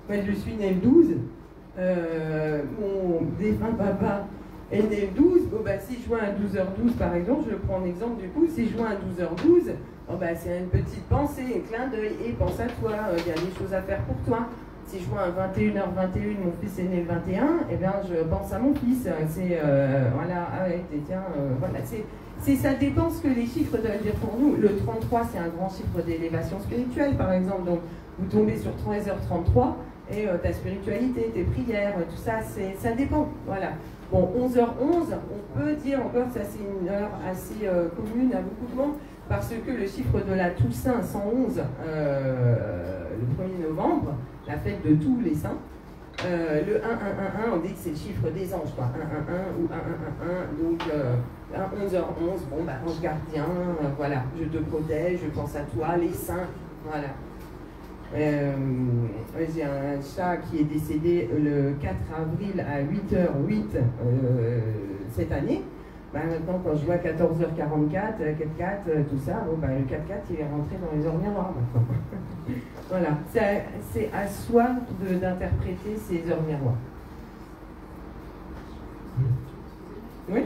Moi, je suis née le 12, mon défunt papa est né le 12, bon, bah, si je vois un 12h12 par exemple, je prends un exemple du coup, si je vois un 12h12, oh, bah, c'est une petite pensée, un clin d'œil, et pense à toi, il y a des choses à faire pour toi. Si je vois un 21h21, mon fils est né le 21, eh bien je pense à mon fils. C'est voilà, ah ouais, tiens, voilà, ça dépend ce que les chiffres doivent dire pour nous. Le 33, c'est un grand chiffre d'élévation spirituelle, par exemple. Donc vous tombez sur 13h33 et ta spiritualité, tes prières, tout ça, ça dépend. Voilà. Bon, 11h11, on peut dire encore que ça c'est une heure assez commune à beaucoup de monde, parce que le chiffre de la Toussaint 111, le 1er novembre, la fête de tous les saints, le 1111, on dit que c'est le chiffre des anges, quoi. 111 ou 1111, donc 11h11, bon, bah, ange gardien, voilà, je te protège, je pense à toi, les saints, voilà. J'ai un chat qui est décédé le 4 avril à 8h08 cette année. Bah, maintenant, quand je vois 14h44, 4-4, tout ça, bon, bah, le 4-4, il est rentré dans les heures miroirs maintenant. Voilà, c'est à soi d'interpréter ces heures miroirs. Oui.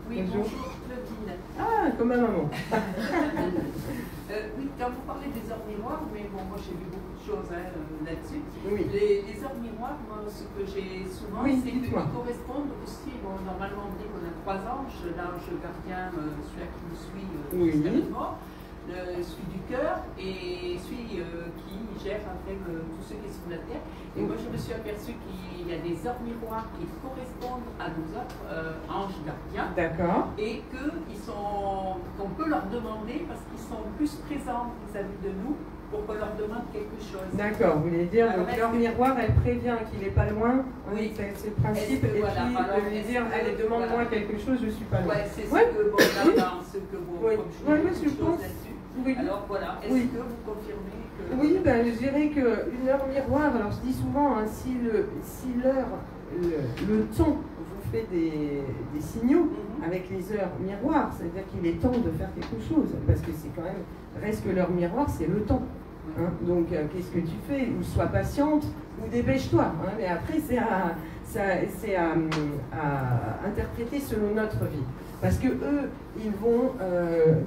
Oui, bonjour, Claudine. Ah, comme ma maman. Oui, quand vous parlez des heures miroirs, mais bon, moi j'ai vu beaucoup de choses là-dessus. Oui. Les heures miroirs, moi, ce que j'ai souvent, oui, c'est qu'ils correspondent aussi. Bon, normalement, on dit qu'on a 3 anges, l'ange gardien, celui qui nous suit jusqu'à notre mort, celui du cœur et celui qui gère avec tous ceux qui sont sur la terre. Et moi, je me suis aperçue qu'il y a des heures miroirs qui correspondent à nos autres anges gardiens. D'accord. Et qu'on peut leur demander parce qu'ils sont plus présents vis-à-vis de nous pour qu'on leur demande quelque chose. D'accord, vous voulez dire, donc leur miroir, elle prévient qu'il n'est pas loin. Oui. C'est le principe. Et voilà, puis de lui dire, allez, demande-moi quelque chose, je ne suis pas loin. Ouais, c'est ce que bon, là, ce que bon, oui. comme je pense là-dessus. Oui. Alors voilà, est-ce que vous confirmez que... Oui, ben, je dirais qu'une heure miroir, alors je dis souvent, hein, si l'heure, le temps vous fait des signaux avec les heures miroirs, c'est-à-dire qu'il est temps de faire quelque chose, parce que c'est quand même, reste que l'heure miroir, c'est le temps. Hein, donc qu'est-ce que tu fais? Ou sois patiente, ou dépêche-toi. Hein, mais après, c'est à interpréter selon notre vie. Parce que eux, ils vont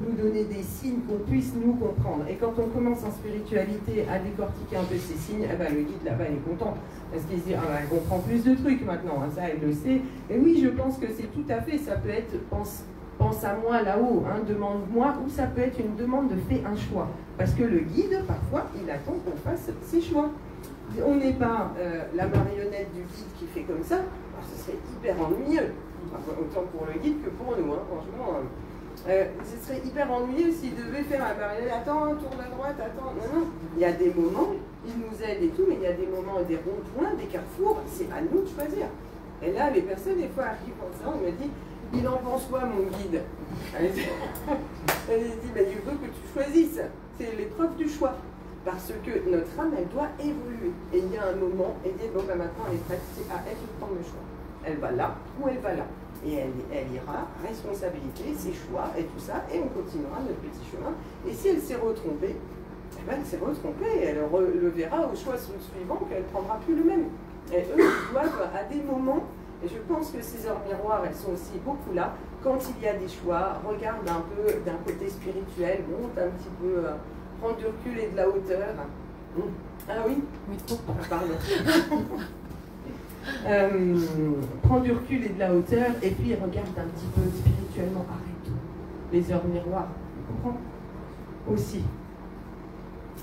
nous donner des signes qu'on puisse nous comprendre. Et quand on commence en spiritualité à décortiquer un peu ces signes, eh ben, le guide là-bas, il est content. Parce qu'il se dit, ah ben, elle comprend plus de trucs maintenant, hein, ça, elle le sait. Et oui, je pense que c'est tout à fait, ça peut être, pense à moi là-haut, hein, demande-moi, ou ça peut être une demande de fais un choix. Parce que le guide, parfois, il attend qu'on fasse ses choix. On n'est pas la marionnette du guide qui fait comme ça, alors, ce serait hyper ennuyeux. Autant pour le guide que pour nous, hein, franchement. Ce serait hyper ennuyeux s'il devait faire la marionnette. Attends, tourne à droite, attends. Non, non. Il y a des moments, il nous aide et tout, mais il y a des moments, des ronds-points, des carrefours, c'est à nous de choisir. Et là, les personnes, des fois, arrivent comme ça, on me dit, il en pense quoi, mon guide? Elle dit, il veut que tu choisisses. C'est l'épreuve du choix. Parce que notre âme, elle doit évoluer. Et il y a un moment, elle dit, bon, ben maintenant, elle est prête, c'est à elle de prendre le choix. Elle va là ou elle va là. Et elle ira, responsabilité, ses choix et tout ça, et on continuera notre petit chemin. Et si elle s'est retrompée, eh ben, elle s'est retrompée, elle le verra au choix suivant qu'elle ne prendra plus le même. Et eux, ils doivent, à des moments, et je pense que ces heures miroirs, elles sont aussi beaucoup là, quand il y a des choix, regarde un peu d'un côté spirituel, monte un petit peu, prends du recul et de la hauteur. Ah oui? Oui, trop. Pardon. Prends du recul et de la hauteur, et puis regarde un petit peu spirituellement, arrête tout. Les heures miroirs, tu comprends? Aussi.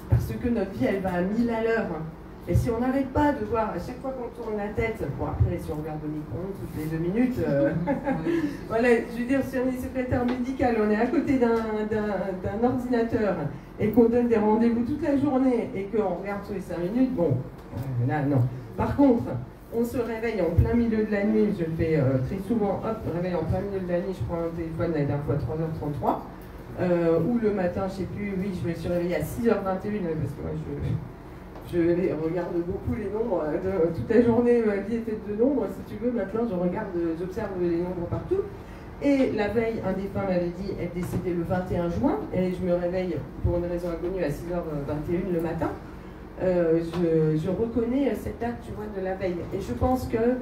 Parce que notre vie, elle va à 1000 à l'heure. Et si on n'arrête pas de voir, à chaque fois qu'on tourne la tête, bon après, si on regarde le micro toutes les 2 minutes, voilà, je veux dire, si on est secrétaire médical, on est à côté d'un ordinateur, et qu'on donne des rendez-vous toute la journée, et qu'on regarde tous les 5 minutes, bon, là, non. Par contre, on se réveille en plein milieu de la nuit, je le fais très souvent, hop, réveil en plein milieu de la nuit, je prends un téléphone la dernière fois 3h33, ou le matin, je sais plus, oui, je me suis réveillée à 6h21, parce que moi, je regarde beaucoup les nombres, toute la journée, ma vie est faite de nombres, si tu veux, maintenant, j'observe les nombres partout. Et la veille, un défunt m'avait dit, elle est décédée le 21 juin, et je me réveille, pour une raison inconnue, à 6h21 le matin. Je reconnais cette date, tu vois, de la veille. Et je pense que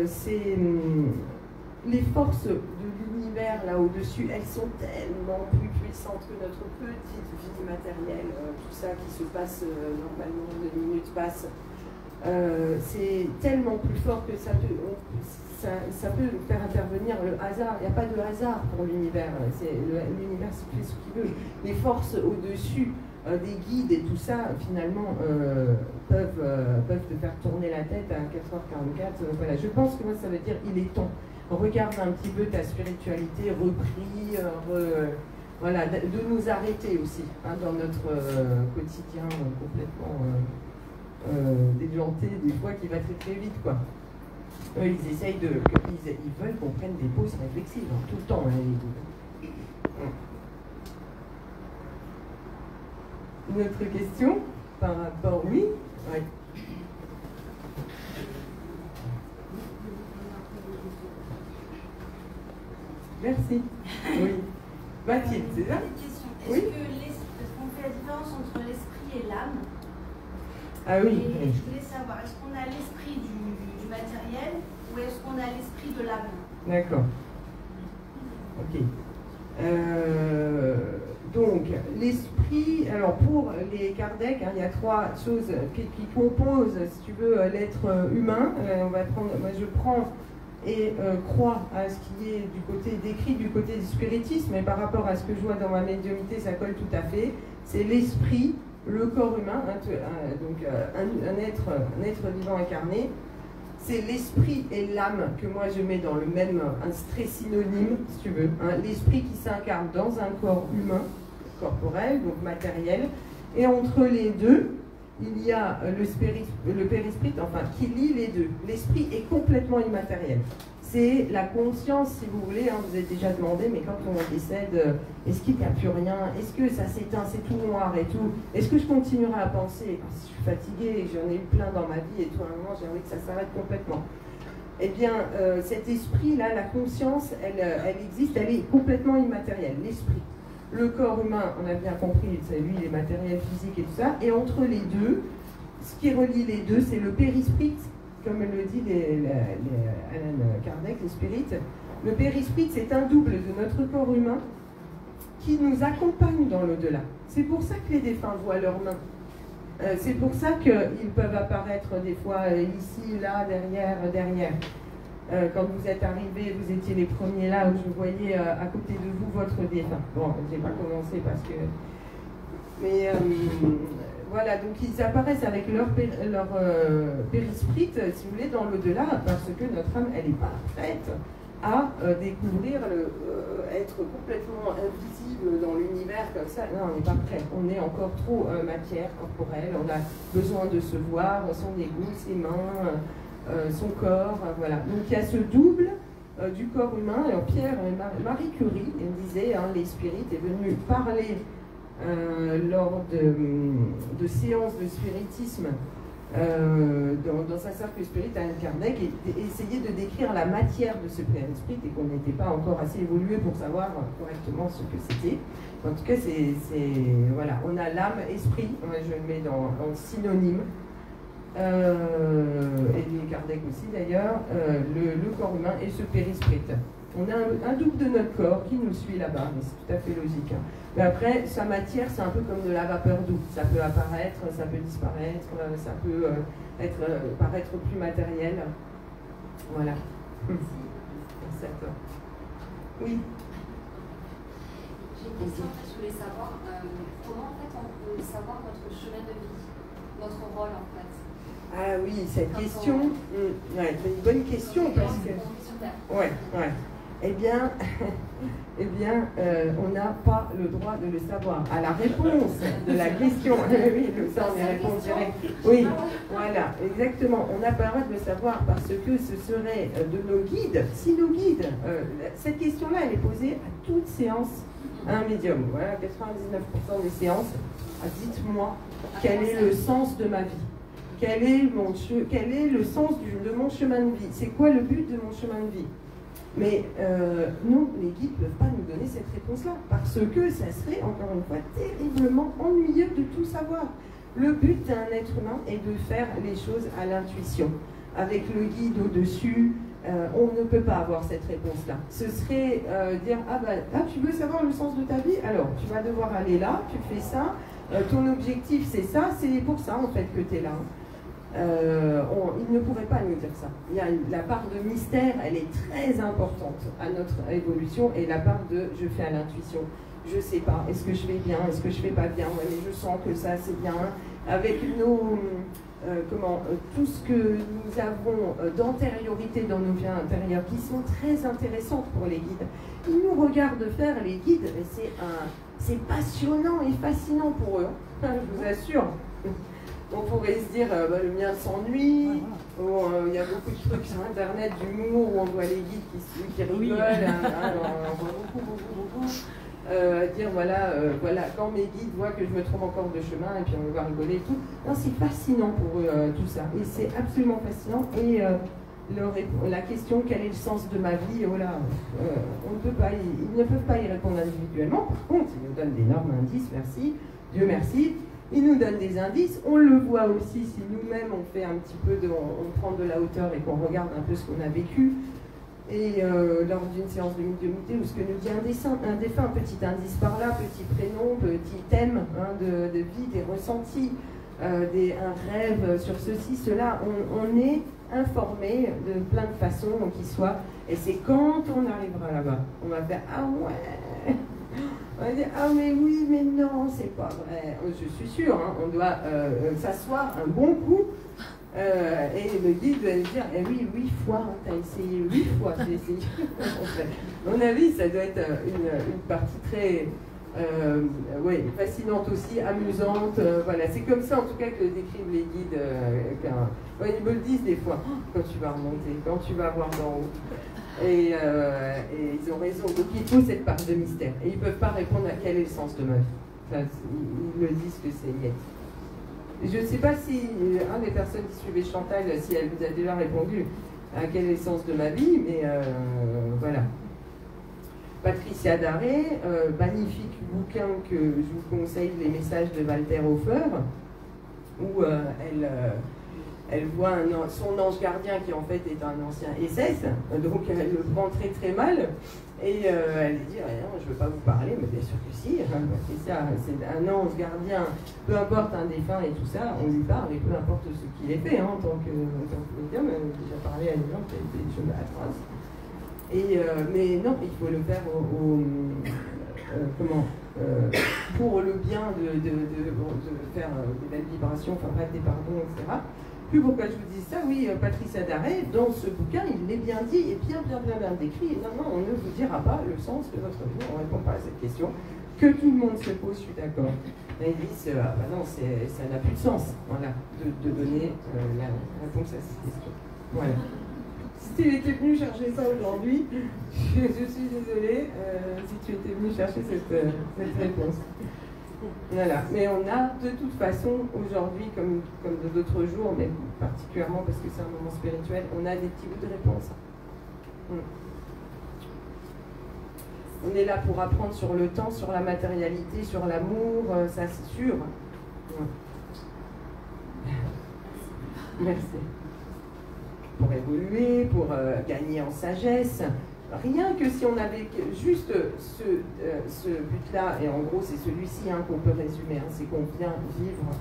c'est les forces de l'univers là au-dessus, elles sont tellement plus puissantes que notre petite vie matérielle, tout ça qui se passe normalement, 2 minutes passent. C'est tellement plus fort que ça peut faire intervenir le hasard. Il n'y a pas de hasard pour l'univers. L'univers fait ce qu'il veut. Les forces au-dessus des guides et tout ça, finalement, peuvent te faire tourner la tête à 4h44. Voilà. Je pense que moi, ça veut dire il est temps. Regarde un petit peu ta spiritualité, repris, voilà, de nous arrêter aussi hein, dans notre quotidien complètement déjanté, des fois qui va très très vite, quoi. Eux, ils essayent ils veulent qu'on prenne des pauses réflexives, hein, tout le temps. Hein, Une autre question par rapport, oui, ouais. Merci. Oui. Mathilde, c'est ça? Est-ce qu'on fait la différence entre l'esprit et l'âme? Ah oui. Et je voulais savoir, est-ce qu'on a l'esprit du matériel ou est-ce qu'on a l'esprit de l'âme? D'accord. Ok. Donc, l'esprit, alors pour les Kardec, hein, il y a 3 choses qui composent, si tu veux, l'être humain. On va prendre, moi je prends et crois à ce qui est du côté décrit du côté du spiritisme, mais par rapport à ce que je vois dans ma médiumnité, ça colle tout à fait. C'est l'esprit, le corps humain, donc un être vivant incarné. C'est l'esprit et l'âme que moi je mets dans le même, un très synonyme, si tu veux. Hein, l'esprit qui s'incarne dans un corps humain, corporel, donc matériel, et entre les deux, il y a le périsprit, enfin, qui lie les deux. L'esprit est complètement immatériel. C'est la conscience, si vous voulez, hein, vous avez déjà demandé, mais quand on décède, est-ce qu'il n'y a plus rien? Est-ce que ça s'éteint, c'est tout noir et tout? Est-ce que je continuerai à penser? Si je suis fatiguée, j'en ai eu plein dans ma vie et tout, à un moment, j'ai envie que ça s'arrête complètement. Eh bien, cet esprit-là, la conscience, elle existe, elle est complètement immatérielle, l'esprit. Le corps humain, on a bien compris, c'est lui, les matériels physiques et tout ça. Et entre les deux, ce qui relie les deux, c'est le périsprit, comme le dit Alan Kardec, les spirites. Le périsprit, c'est un double de notre corps humain qui nous accompagne dans l'au-delà. C'est pour ça que les défunts voient leurs mains. C'est pour ça qu'ils peuvent apparaître des fois ici, là, derrière. Quand vous êtes arrivés, vous étiez les premiers là où je voyais à côté de vous votre défunt. Bon, je n'ai pas commencé parce que... Mais voilà, donc ils apparaissent avec leur périsprit, si vous voulez, dans l'au-delà, parce que notre âme, elle n'est pas prête à découvrir, être complètement invisible dans l'univers comme ça. Non, on n'est pas prêt. On est encore trop matière corporelle. On a besoin de se voir, son égout, ses mains... son corps, voilà. Donc il y a ce double du corps humain. Alors Marie Curie, elle disait, hein, les spirites est venue parler lors de séances de spiritisme dans un cercle spirit à Anne Kardec et essayer de décrire la matière de ce esprit et qu'on n'était pas encore assez évolué pour savoir correctement ce que c'était. En tout cas, voilà, on a l'âme, esprit, je le mets en synonyme, et Kardec aussi d'ailleurs, le corps humain et ce périsprit. On a un double de notre corps qui nous suit là-bas, mais c'est tout à fait logique. Hein. Mais après, sa matière, c'est un peu comme de la vapeur d'eau. Ça peut apparaître, ça peut disparaître, ça peut paraître plus matériel. Voilà. Merci à toi. Oui. J'ai une question, en fait, je voulais savoir comment en fait on peut savoir notre chemin de vie, notre rôle en fait. Ah oui, cette question, ouais, c'est une bonne question parce que... Ouais. Eh bien, on n'a pas le droit de le savoir. À la réponse de la question, oui, ça on est réponse directe. Oui, voilà, exactement. On n'a pas le droit de le savoir parce que ce serait de nos guides. Si nos guides, cette question-là, elle est posée à toute séance à un médium. Voilà, 99% des séances. Dites-moi, quel est le sens de ma vie? Quel est le sens de mon chemin de vie? C'est quoi le but de mon chemin de vie? Mais nous, les guides ne peuvent pas nous donner cette réponse-là, parce que ça serait, encore une fois, terriblement ennuyeux de tout savoir. Le but d'un être humain est de faire les choses à l'intuition. Avec le guide au-dessus, on ne peut pas avoir cette réponse-là. Ce serait dire, tu veux savoir le sens de ta vie? Alors, tu vas devoir aller là, tu fais ça, ton objectif c'est ça, c'est pour ça en fait que tu es là. Il ne pourrait pas nous dire ça. Il y a la part de mystère, elle est très importante à notre évolution, et la part de je fais à l'intuition. Je sais pas, est-ce que je vais bien, est-ce que je vais pas bien, ouais, mais je sens que ça c'est bien. Avec nos tout ce que nous avons d'antériorité dans nos vies intérieures qui sont très intéressantes pour les guides. Ils nous regardent faire les guides, et c'est passionnant et fascinant pour eux, je vous assure. On pourrait se dire, le mien s'ennuie, ou il y a beaucoup de trucs sur Internet d'humour où on voit les guides qui rigolent, on voit beaucoup. Dire voilà, quand mes guides voient que je me trompe encore de chemin, et puis on va rigoler et tout. Non, c'est fascinant pour eux tout ça, et c'est absolument fascinant. Et la question, quel est le sens de ma vie, on ne peut pas, ils ne peuvent pas y répondre individuellement. Par contre, ils nous donnent d'énormes indices, merci, Dieu merci. Ils nous donnent des indices, on le voit aussi si nous-mêmes on fait un petit peu on prend de la hauteur et qu'on regarde un peu ce qu'on a vécu. Et lors d'une séance de médiumnité, où ce que nous dit un défunt, petit indice par là, petit prénom, petit thème de vie, des ressentis, un rêve sur ceci, cela, on est informé de plein de façons qui soient. Et c'est quand on arrivera là-bas, on va faire ah ouais. On va dire, ah mais oui, mais non, c'est pas vrai. Je suis sûre, on doit s'asseoir un bon coup et le guide va dire, eh oui, 8 fois, t'as essayé 8 fois, j'ai essayé. À mon avis, ça doit être une partie très fascinante aussi, amusante. Voilà, c'est comme ça en tout cas que décrivent les guides. Ils me le disent des fois, quand tu vas remonter, quand tu vas voir d'en haut. Et ils ont raison. Donc il faut cette part de mystère. Et ils ne peuvent pas répondre à quel est le sens de ma vie. Enfin, ils me disent que c'est net. Je ne sais pas si un des personnes qui suivait Chantal, si elle vous a déjà répondu à quel est le sens de ma vie, mais voilà. Patricia Daré, magnifique bouquin que je vous conseille, Les messages de Walter Hofer, où elle voit son ange gardien qui en fait est un ancien SS, donc elle le prend très très mal, et elle dit non, je ne veux pas vous parler, mais bien sûr que si, c'est un ange gardien, peu importe un défunt et tout ça, on lui parle, et peu importe ce qu'il ait fait, en tant que médium, j'ai déjà parlé à des gens qui avaient fait des choses atroces. Mais non, il faut le faire pour le bien de faire des belles vibrations, enfin bref, des pardons, etc. Puis pourquoi je vous dis ça? Oui, Patricia Daré, dans ce bouquin, il l'est bien dit et bien décrit. Non, on ne vous dira pas le sens de votre vie, on ne répond pas à cette question. Que tout le monde se pose, je suis d'accord. Mais ils disent, non, ça n'a plus de sens, voilà, de donner la réponse à cette question. Voilà. Si tu étais venu chercher ça aujourd'hui, je suis désolée si tu étais venu chercher cette réponse. Voilà, mais on a de toute façon aujourd'hui, comme de d'autres jours, mais particulièrement parce que c'est un moment spirituel, on a des petits bouts de réponse. On est là pour apprendre sur le temps, sur la matérialité, sur l'amour, ça c'est sûr. Merci. Pour évoluer, pour gagner en sagesse. Rien que si on avait juste ce but-là, et en gros c'est celui-ci qu'on peut résumer, c'est qu'on vient vivre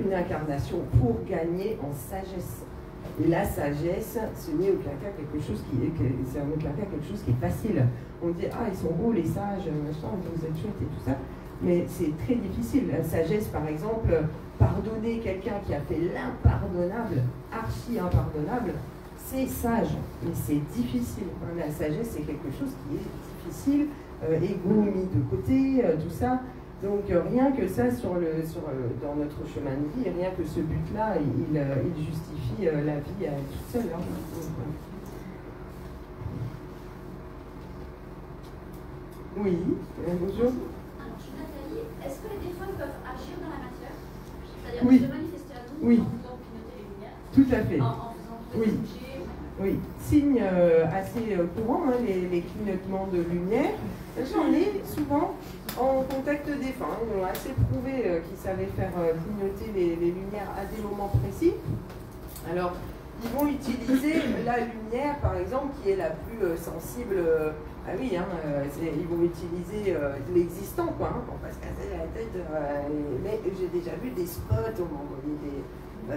une incarnation pour gagner en sagesse. Et la sagesse, ce n'est aucun cas quelque chose qui est facile. On dit ils sont beaux les sages, machin, vous êtes chouettes et tout ça, mais c'est très difficile. La sagesse, par exemple, pardonner quelqu'un qui a fait l'impardonnable, archi impardonnable, c'est sage, mais c'est difficile. La sagesse, c'est quelque chose qui est difficile, égo mis de côté, tout ça. Donc rien que ça dans notre chemin de vie, rien que ce but-là, il justifie la vie à toute seule. Oui, bonjour. Alors, je suis Nathalie. Est-ce que les défunts peuvent agir dans la matière? C'est-à-dire Oui. se manifester à nous Oui. en faisant clignoter les lumières? Tout à fait. En faisant Oui. bouger. Oui, signe assez courant, les clignotements de lumière. On est souvent en contact défunt. Ils ont assez prouvé qu'ils savaient faire clignoter les lumières à des moments précis. Alors, ils vont utiliser la lumière, par exemple, qui est la plus sensible. Ils vont utiliser l'existant, pour pas se casser la tête. Mais j'ai déjà vu des spots, on m'a envoyé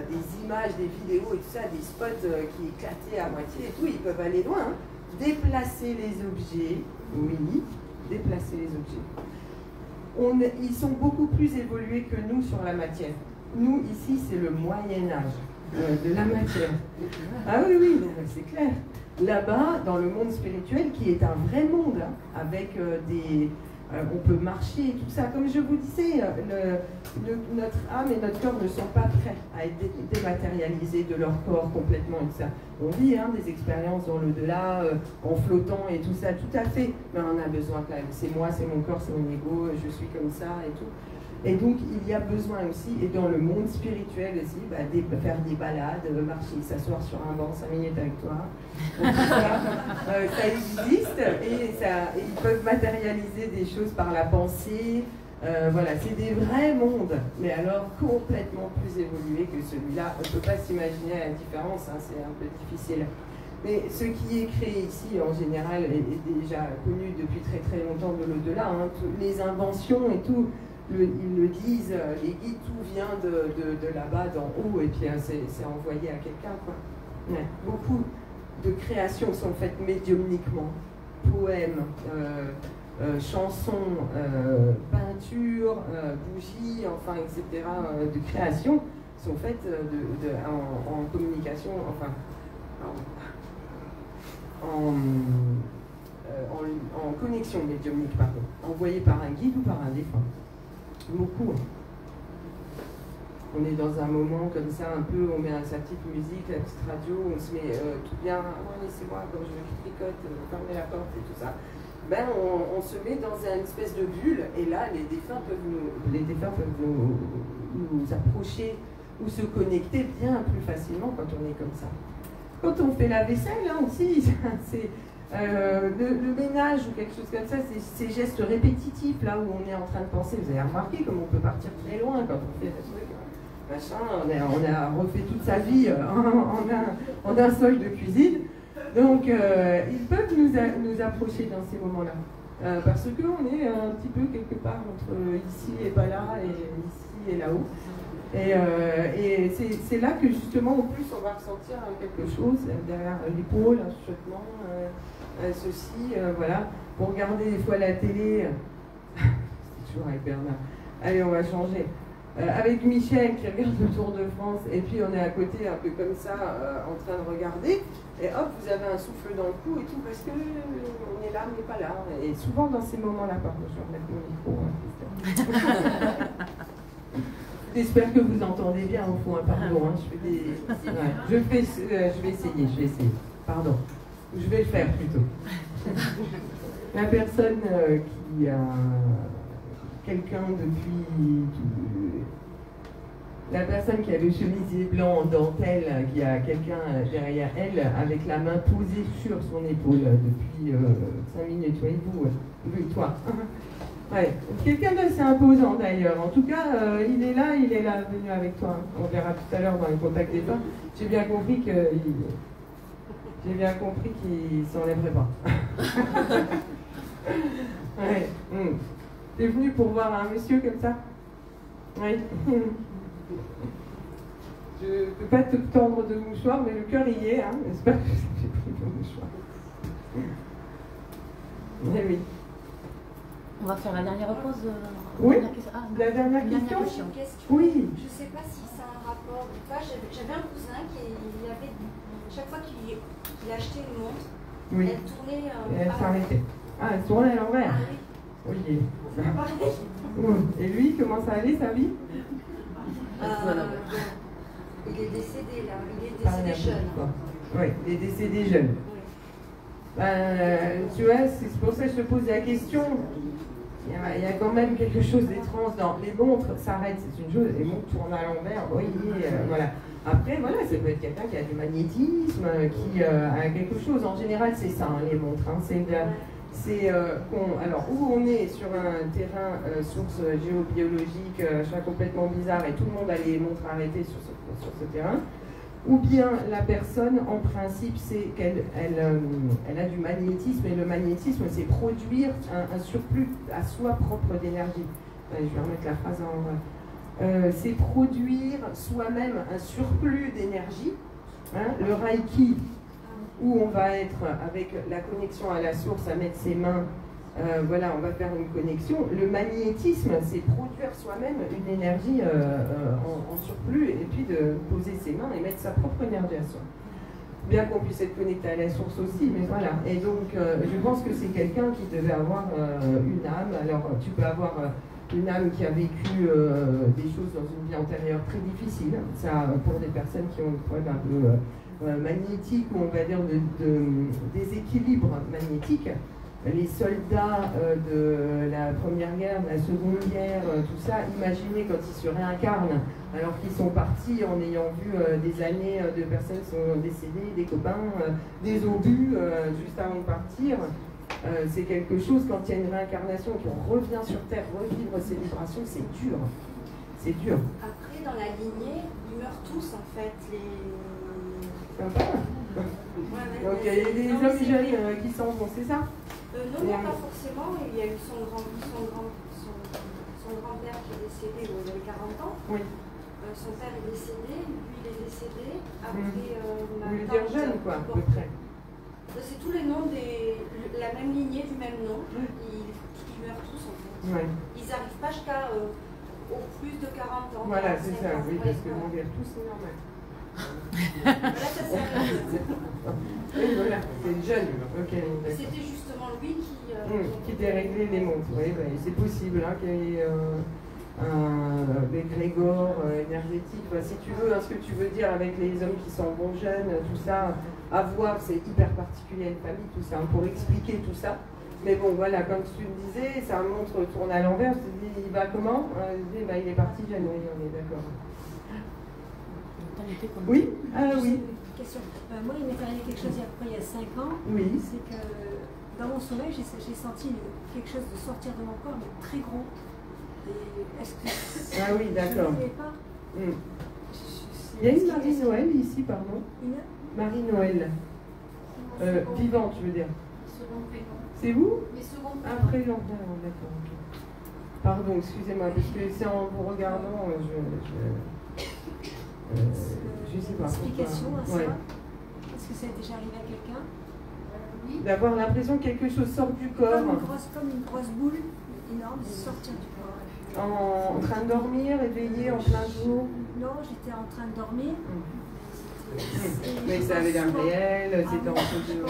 des images, des vidéos et tout ça, des spots qui éclataient à moitié et tout, ils peuvent aller loin. Déplacer les objets, oui, déplacer les objets. Ils sont beaucoup plus évolués que nous sur la matière. Nous, ici, c'est le Moyen-Âge de la matière. Ah oui, c'est clair. Là-bas, dans le monde spirituel, qui est un vrai monde, avec on peut marcher, tout ça. Comme je vous disais, notre âme et notre corps ne sont pas prêts à être dématérialisés de leur corps complètement et tout ça. On vit des expériences dans l'au-delà, en flottant et tout ça, tout à fait. Mais on a besoin quand même. C'est moi, c'est mon corps, c'est mon ego, je suis comme ça et tout. Et donc, il y a besoin aussi, et dans le monde spirituel aussi, faire des balades, marcher, s'asseoir sur un banc 5 minutes avec toi. Donc, ça existe, et ils peuvent matérialiser des choses par la pensée. Voilà, c'est des vrais mondes, mais alors complètement plus évolués que celui-là. On ne peut pas s'imaginer la différence, c'est un peu difficile. Mais ce qui est créé ici, en général, est déjà connu depuis très très longtemps de l'au-delà. Les inventions et tout, ils le disent, les guides, tout vient de là-bas, d'en haut, et puis c'est envoyé à quelqu'un. Ouais. Beaucoup de créations sont faites médiumniquement. Poèmes, chansons, peintures, bougies, enfin, etc., de créations sont faites en communication, en connexion médiumnique, pardon, envoyée par un guide ou par un défunt. Beaucoup. On est dans un moment comme ça, un peu, on met sa petite musique, la petite radio, on se met tout bien, laissez-moi, comme je tricote, fermez la porte et tout ça. On se met dans une espèce de bulle, et là, les défunts peuvent nous approcher ou se connecter bien plus facilement quand on est comme ça. Quand on fait la vaisselle, aussi, c'est le ménage ou quelque chose comme ça, c'est ces gestes répétitifs, là où on est en train de penser. Vous avez remarqué comme on peut partir très loin quand on fait des trucs, machin, on a refait toute sa vie en un sol de cuisine. Donc, ils peuvent nous approcher dans ces moments-là. Parce qu'on est un petit peu quelque part entre ici et pas là, et ici et là-haut. Et c'est là que justement, en plus, on va ressentir quelque chose derrière l'épaule, un chuchotement, ceci, voilà. Pour regarder des fois la télé, c'est toujours avec Bernard. Allez, on va changer. Avec Michel qui regarde le Tour de France, et puis on est à côté un peu comme ça, en train de regarder, et hop, vous avez un souffle dans le cou et tout, parce que on est là, on n'est pas là. Et souvent dans ces moments-là, pardon, je vais remettre mon micro. J'espère que vous entendez bien au fond, hein, pardon. Hein, je vais essayer. Pardon. Je vais le faire plutôt. La personne qui a quelqu'un depuis... La personne qui a le chemisier blanc en dentelle, qui a quelqu'un derrière elle, avec la main posée sur son épaule depuis 5 minutes. Voyez-vous, toi. Ouais. Quelqu'un d'assez imposant d'ailleurs. En tout cas, il est là venu avec toi. On verra tout à l'heure dans les contacts des femmes. J'ai bien compris qu'il s'enlèverait pas. Ouais. T'es venu pour voir un monsieur comme ça? Oui. Je ne peux pas te tendre de mouchoir, mais le cœur y est. Hein. J'espère que j'ai pris le mouchoir. Eh oui. On va faire la dernière pause. Oui, la dernière question. Oui. Je ne sais pas si ça a un rapport ou pas. J'avais un cousin qui avait, chaque fois qu'il achetait une montre, oui. Elle tournait. Et elle s'arrêtait. Ah, elle tournait à l'envers. Ah, oui. Oui. Et lui, comment ça allait sa vie? Il est décédé là. Il est décédé jeune. Oui, il est décédé jeune. Oui. Tu vois, c'est pour ça que je te pose la question. Il y a quand même quelque chose d'étrange dans les montres, s'arrêtent, c'est une chose, les montres tournent à l'envers, oui, voilà. Après, voilà, ça peut être quelqu'un qui a du magnétisme, qui a quelque chose. En général, c'est ça, hein, les montres. Hein, alors, où on est sur un terrain source géobiologique, complètement bizarre, et tout le monde a les montres arrêtées sur ce terrain, ou bien la personne, en principe, c'est qu'elle a du magnétisme, et le magnétisme, c'est produire un surplus à soi propre d'énergie. Je vais remettre la phrase en vrai. C'est produire soi-même un surplus d'énergie. Hein, le Reiki, où on va être avec la connexion à la source, à mettre ses mains, voilà, on va faire une connexion. Le magnétisme, c'est produire soi-même une énergie en surplus, et puis de poser ses mains et mettre sa propre énergie à soi. Bien qu'on puisse être connecté à la source aussi, mais voilà. Et donc, je pense que c'est quelqu'un qui devait avoir une âme. Alors, tu peux avoir une âme qui a vécu des choses dans une vie antérieure très difficile. Ça, pour des personnes qui ont une problème un peu magnétique, ou on va dire de déséquilibre magnétique. Les soldats de la Première Guerre, de la Seconde Guerre, tout ça, imaginez quand ils se réincarnent, alors qu'ils sont partis en ayant vu des années de personnes qui sont décédées, des copains, des obus, juste avant de partir. C'est quelque chose, quand il y a une réincarnation, qu'on revient sur Terre, revivre ces vibrations, c'est dur. C'est dur. Après, dans la lignée, ils meurent tous, en fait, Sympa. Donc il y a des hommes jeunes qui s'en vont, c'est ça? Non, pas forcément. Il y a eu son grand-père qui est décédé, il avait 40 ans. Oui. Son père est décédé, lui il est décédé. Après, vous voulez dire jeune, quoi, à peu près. C'est tous les noms la même lignée du même nom. Ils meurent tous, en fait. Ouais. Ils n'arrivent pas jusqu'à au plus de 40 ans. Voilà, c'est ça, oui, parce que mourir tous, c'est normal. Là, ça s'arrête. Oui, voilà, c'est jeune. Okay, c'était justement lui qui déréglait les montres. Oui, bah, c'est possible hein, qu'il y ait un égrégore énergétique. Enfin, si tu veux, hein, ce que tu veux dire avec les hommes qui sont bons jeunes, tout ça, à voir, c'est hyper particulier à une famille, tout ça, hein, pour expliquer tout ça. Mais bon, voilà, comme tu me disais, sa montre tourne à l'envers. Je te dis, il va comment? Je dis, bah, il est parti jeune, oui, on est d'accord. Oui? Ah oui. Question. Moi, il m'est arrivé quelque chose il y a 5 ans. Oui. C'est que dans mon sommeil, j'ai senti quelque chose de sortir de mon corps, mais très gros. Est-ce que ah oui, d'accord. Je ne pas. Il y a une Marie-Noël ici, pardon. Une Marie-Noël. Vivante, je veux dire. C'est vous? Un prénom. D'accord. Pardon, excusez-moi, parce que c'est en vous regardant, je sais pas. Explication à ça. Est-ce que ça a déjà arrivé à quelqu'un? Oui. D'avoir l'impression que quelque chose sort du corps. Comme une grosse boule énorme sortir du corps. En train de dormir, éveillé en plein jour? Non, j'étais en train de dormir. Mais ça avait l'air réel, c'était en train de...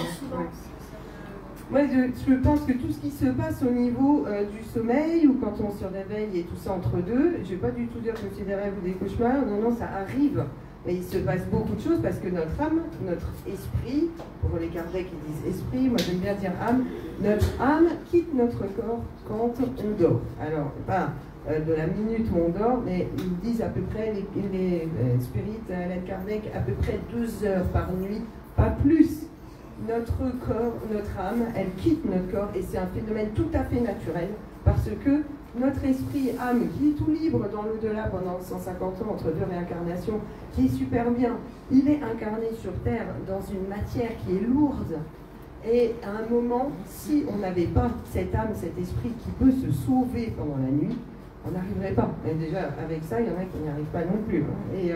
Moi, je pense que tout ce qui se passe au niveau du sommeil, ou quand on se réveille et tout ça entre deux, je ne vais pas du tout dire que c'est des rêves ou des cauchemars, non, ça arrive. Mais il se passe beaucoup de choses parce que notre âme, notre esprit, pour les Kardec qui disent esprit, moi j'aime bien dire âme, notre âme quitte notre corps quand on dort. Alors, pas de la minute où on dort, mais ils disent à peu près, les spirites, Alain Kardec, à peu près 2 heures par nuit, pas plus. Notre corps, notre âme, elle quitte notre corps et c'est un phénomène tout à fait naturel parce que notre esprit, âme, qui est tout libre dans l'au-delà pendant 150 ans entre 2 réincarnations, qui est super bien, il est incarné sur Terre dans une matière qui est lourde. Et à un moment, si on n'avait pas cette âme, cet esprit qui peut se sauver pendant la nuit, on n'arriverait pas. Et déjà, avec ça, il y en a qui n'y arrivent pas non plus. Et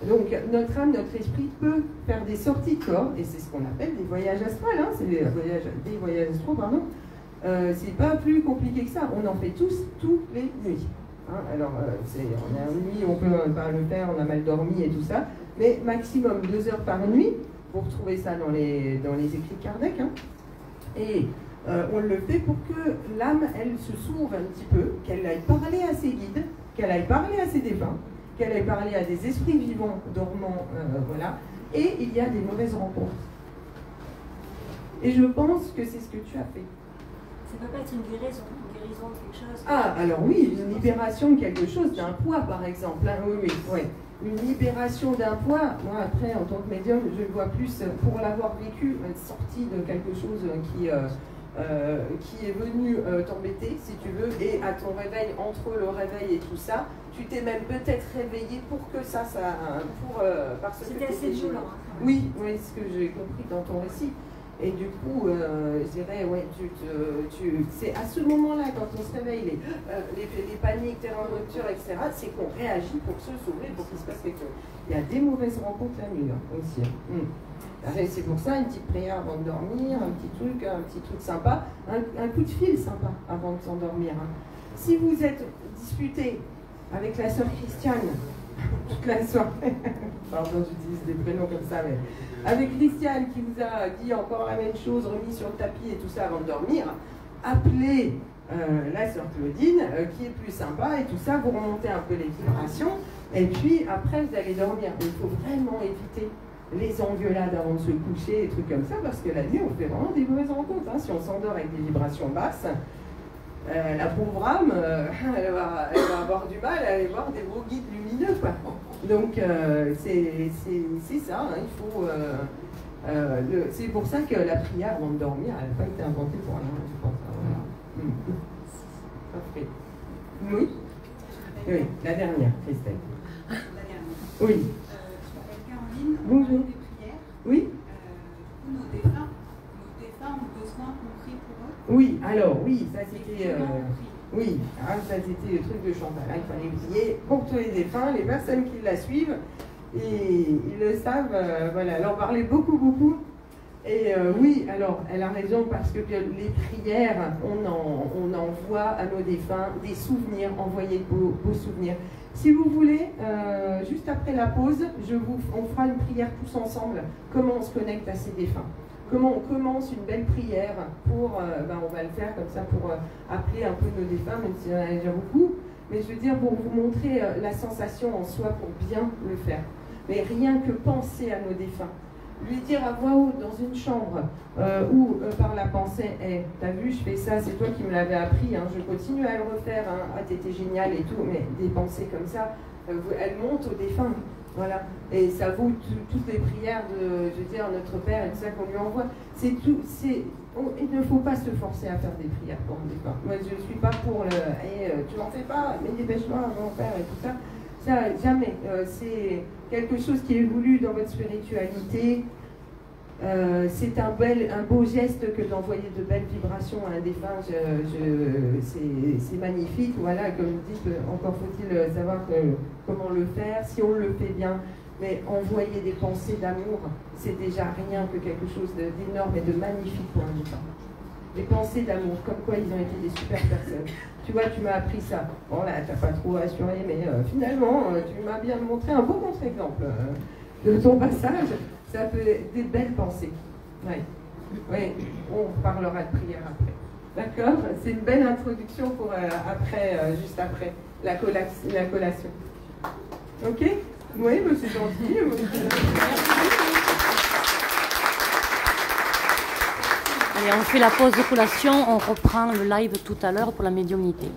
donc, notre âme, notre esprit peut faire des sorties de corps, et c'est ce qu'on appelle des voyages astrales, hein, c'est des voyages astraux, pardon. C'est pas plus compliqué que ça, on en fait tous, toutes les nuits. Hein, alors, on a une nuit, on peut pas le faire, on a mal dormi et tout ça, mais maximum 2 heures par nuit, vous retrouvez ça dans les écrits de Kardec, hein, et on le fait pour que l'âme, elle se s'ouvre un petit peu, qu'elle aille parler à ses guides, qu'elle aille parler à ses défunts, qu'elle aille parler à des esprits vivants, dormants, voilà, et il y a des mauvaises rencontres. Et je pense que c'est ce que tu as fait. Ça peut pas être une guérison de quelque chose. Ah, alors oui, une libération de quelque chose, d'un poids par exemple. Hein, oui, ouais. Une libération d'un poids, moi après en tant que médium, je le vois plus pour l'avoir vécu, être sorti de quelque chose qui est venu t'embêter, si tu veux, et à ton réveil, entre le réveil et tout ça, tu t'es même peut-être réveillé pour que ça parce que c'était assez violent. Oui, oui, ce que j'ai compris dans ton récit. Et du coup, je dirais, ouais, c'est à ce moment-là, quand on se réveille, les paniques, terreur, rupture, etc., c'est qu'on réagit pour se sauver, pour qu'il se passe quelque chose. Il y a des mauvaises rencontres la nuit aussi. C'est pour ça, une petite prière avant de dormir, un petit truc sympa, un coup de fil sympa avant de s'endormir. Hein. Si vous êtes disputé avec la sœur Christiane toute la soirée, pardon, j'utilise des prénoms comme ça, mais avec Christiane qui vous a dit encore la même chose, remis sur le tapis et tout ça avant de dormir, appelez la sœur Claudine, qui est plus sympa et tout ça, vous remontez un peu les vibrations, et puis après vous allez dormir. Il faut vraiment éviter les engueulades avant de se coucher, des trucs comme ça, parce que la nuit on fait vraiment des mauvaises rencontres. Hein. Si on s'endort avec des vibrations basses, la pauvre âme, elle va avoir du mal à aller voir des beaux guides lumineux, quoi. Donc c'est ça, hein, il faut. C'est pour ça que la prière avant de dormir, elle n'a pas été inventée pour rien, je pense. Voilà. Parfait. Oui. Oui, la dernière, Christelle. La dernière. Oui. Je m'appelle Caroline. Bonjour. Des prières. Oui. Nos défunts ont besoin qu'on prie pour eux. Oui, alors oui, ça c'était. Oui, ça c'était le truc de Chantal. Il fallait prier pour tous les défunts, les personnes qui la suivent, et ils le savent, voilà, elle en parlait beaucoup. Et oui, alors elle a raison parce que les prières, on envoie à nos défunts des souvenirs, envoyer de beaux souvenirs. Si vous voulez, juste après la pause, on fera une prière tous ensemble, comment on se connecte à ces défunts. Comment on commence une belle prière pour, on va le faire comme ça pour appeler un peu nos défunts, même s'il y en a déjà beaucoup, mais je veux dire pour vous montrer la sensation en soi pour bien le faire. Mais rien que penser à nos défunts, lui dire à voix haute dans une chambre où par la pensée, t'as vu, je fais ça, c'est toi qui me l'avais appris, hein, je continue à le refaire, hein, t'étais génial et tout, mais des pensées comme ça, elles montent aux défunts. Voilà, et ça vaut toutes les prières de, je veux dire, notre Père et tout ça qu'on lui envoie. Il ne faut pas se forcer à faire des prières pour un défunt. Moi, je ne suis pas pour tu n'en fais pas, mais dépêche-toi, mon Père et tout ça. Ça, jamais. C'est quelque chose qui est voulu dans votre spiritualité. C'est un beau geste que d'envoyer de belles vibrations à un défunt. C'est magnifique. Voilà, comme vous dites, encore faut-il savoir comment le faire, si on le fait bien. Mais envoyer des pensées d'amour, c'est déjà rien que quelque chose d'énorme et de magnifique pour un défunt. Des pensées d'amour, comme quoi ils ont été des super personnes. Tu vois, tu m'as appris ça. Bon là, tu n'as pas trop assuré, mais finalement, tu m'as bien montré un beau contre-exemple de ton passage. Ça peut être des belles pensées. Ouais. Oui, on parlera de prière après. D'accord? C'est une belle introduction pour après, juste après la collation. Ok? Oui, mais c'est gentil. Allez, on fait la pause de collation, on reprend le live tout à l'heure pour la médiumnité.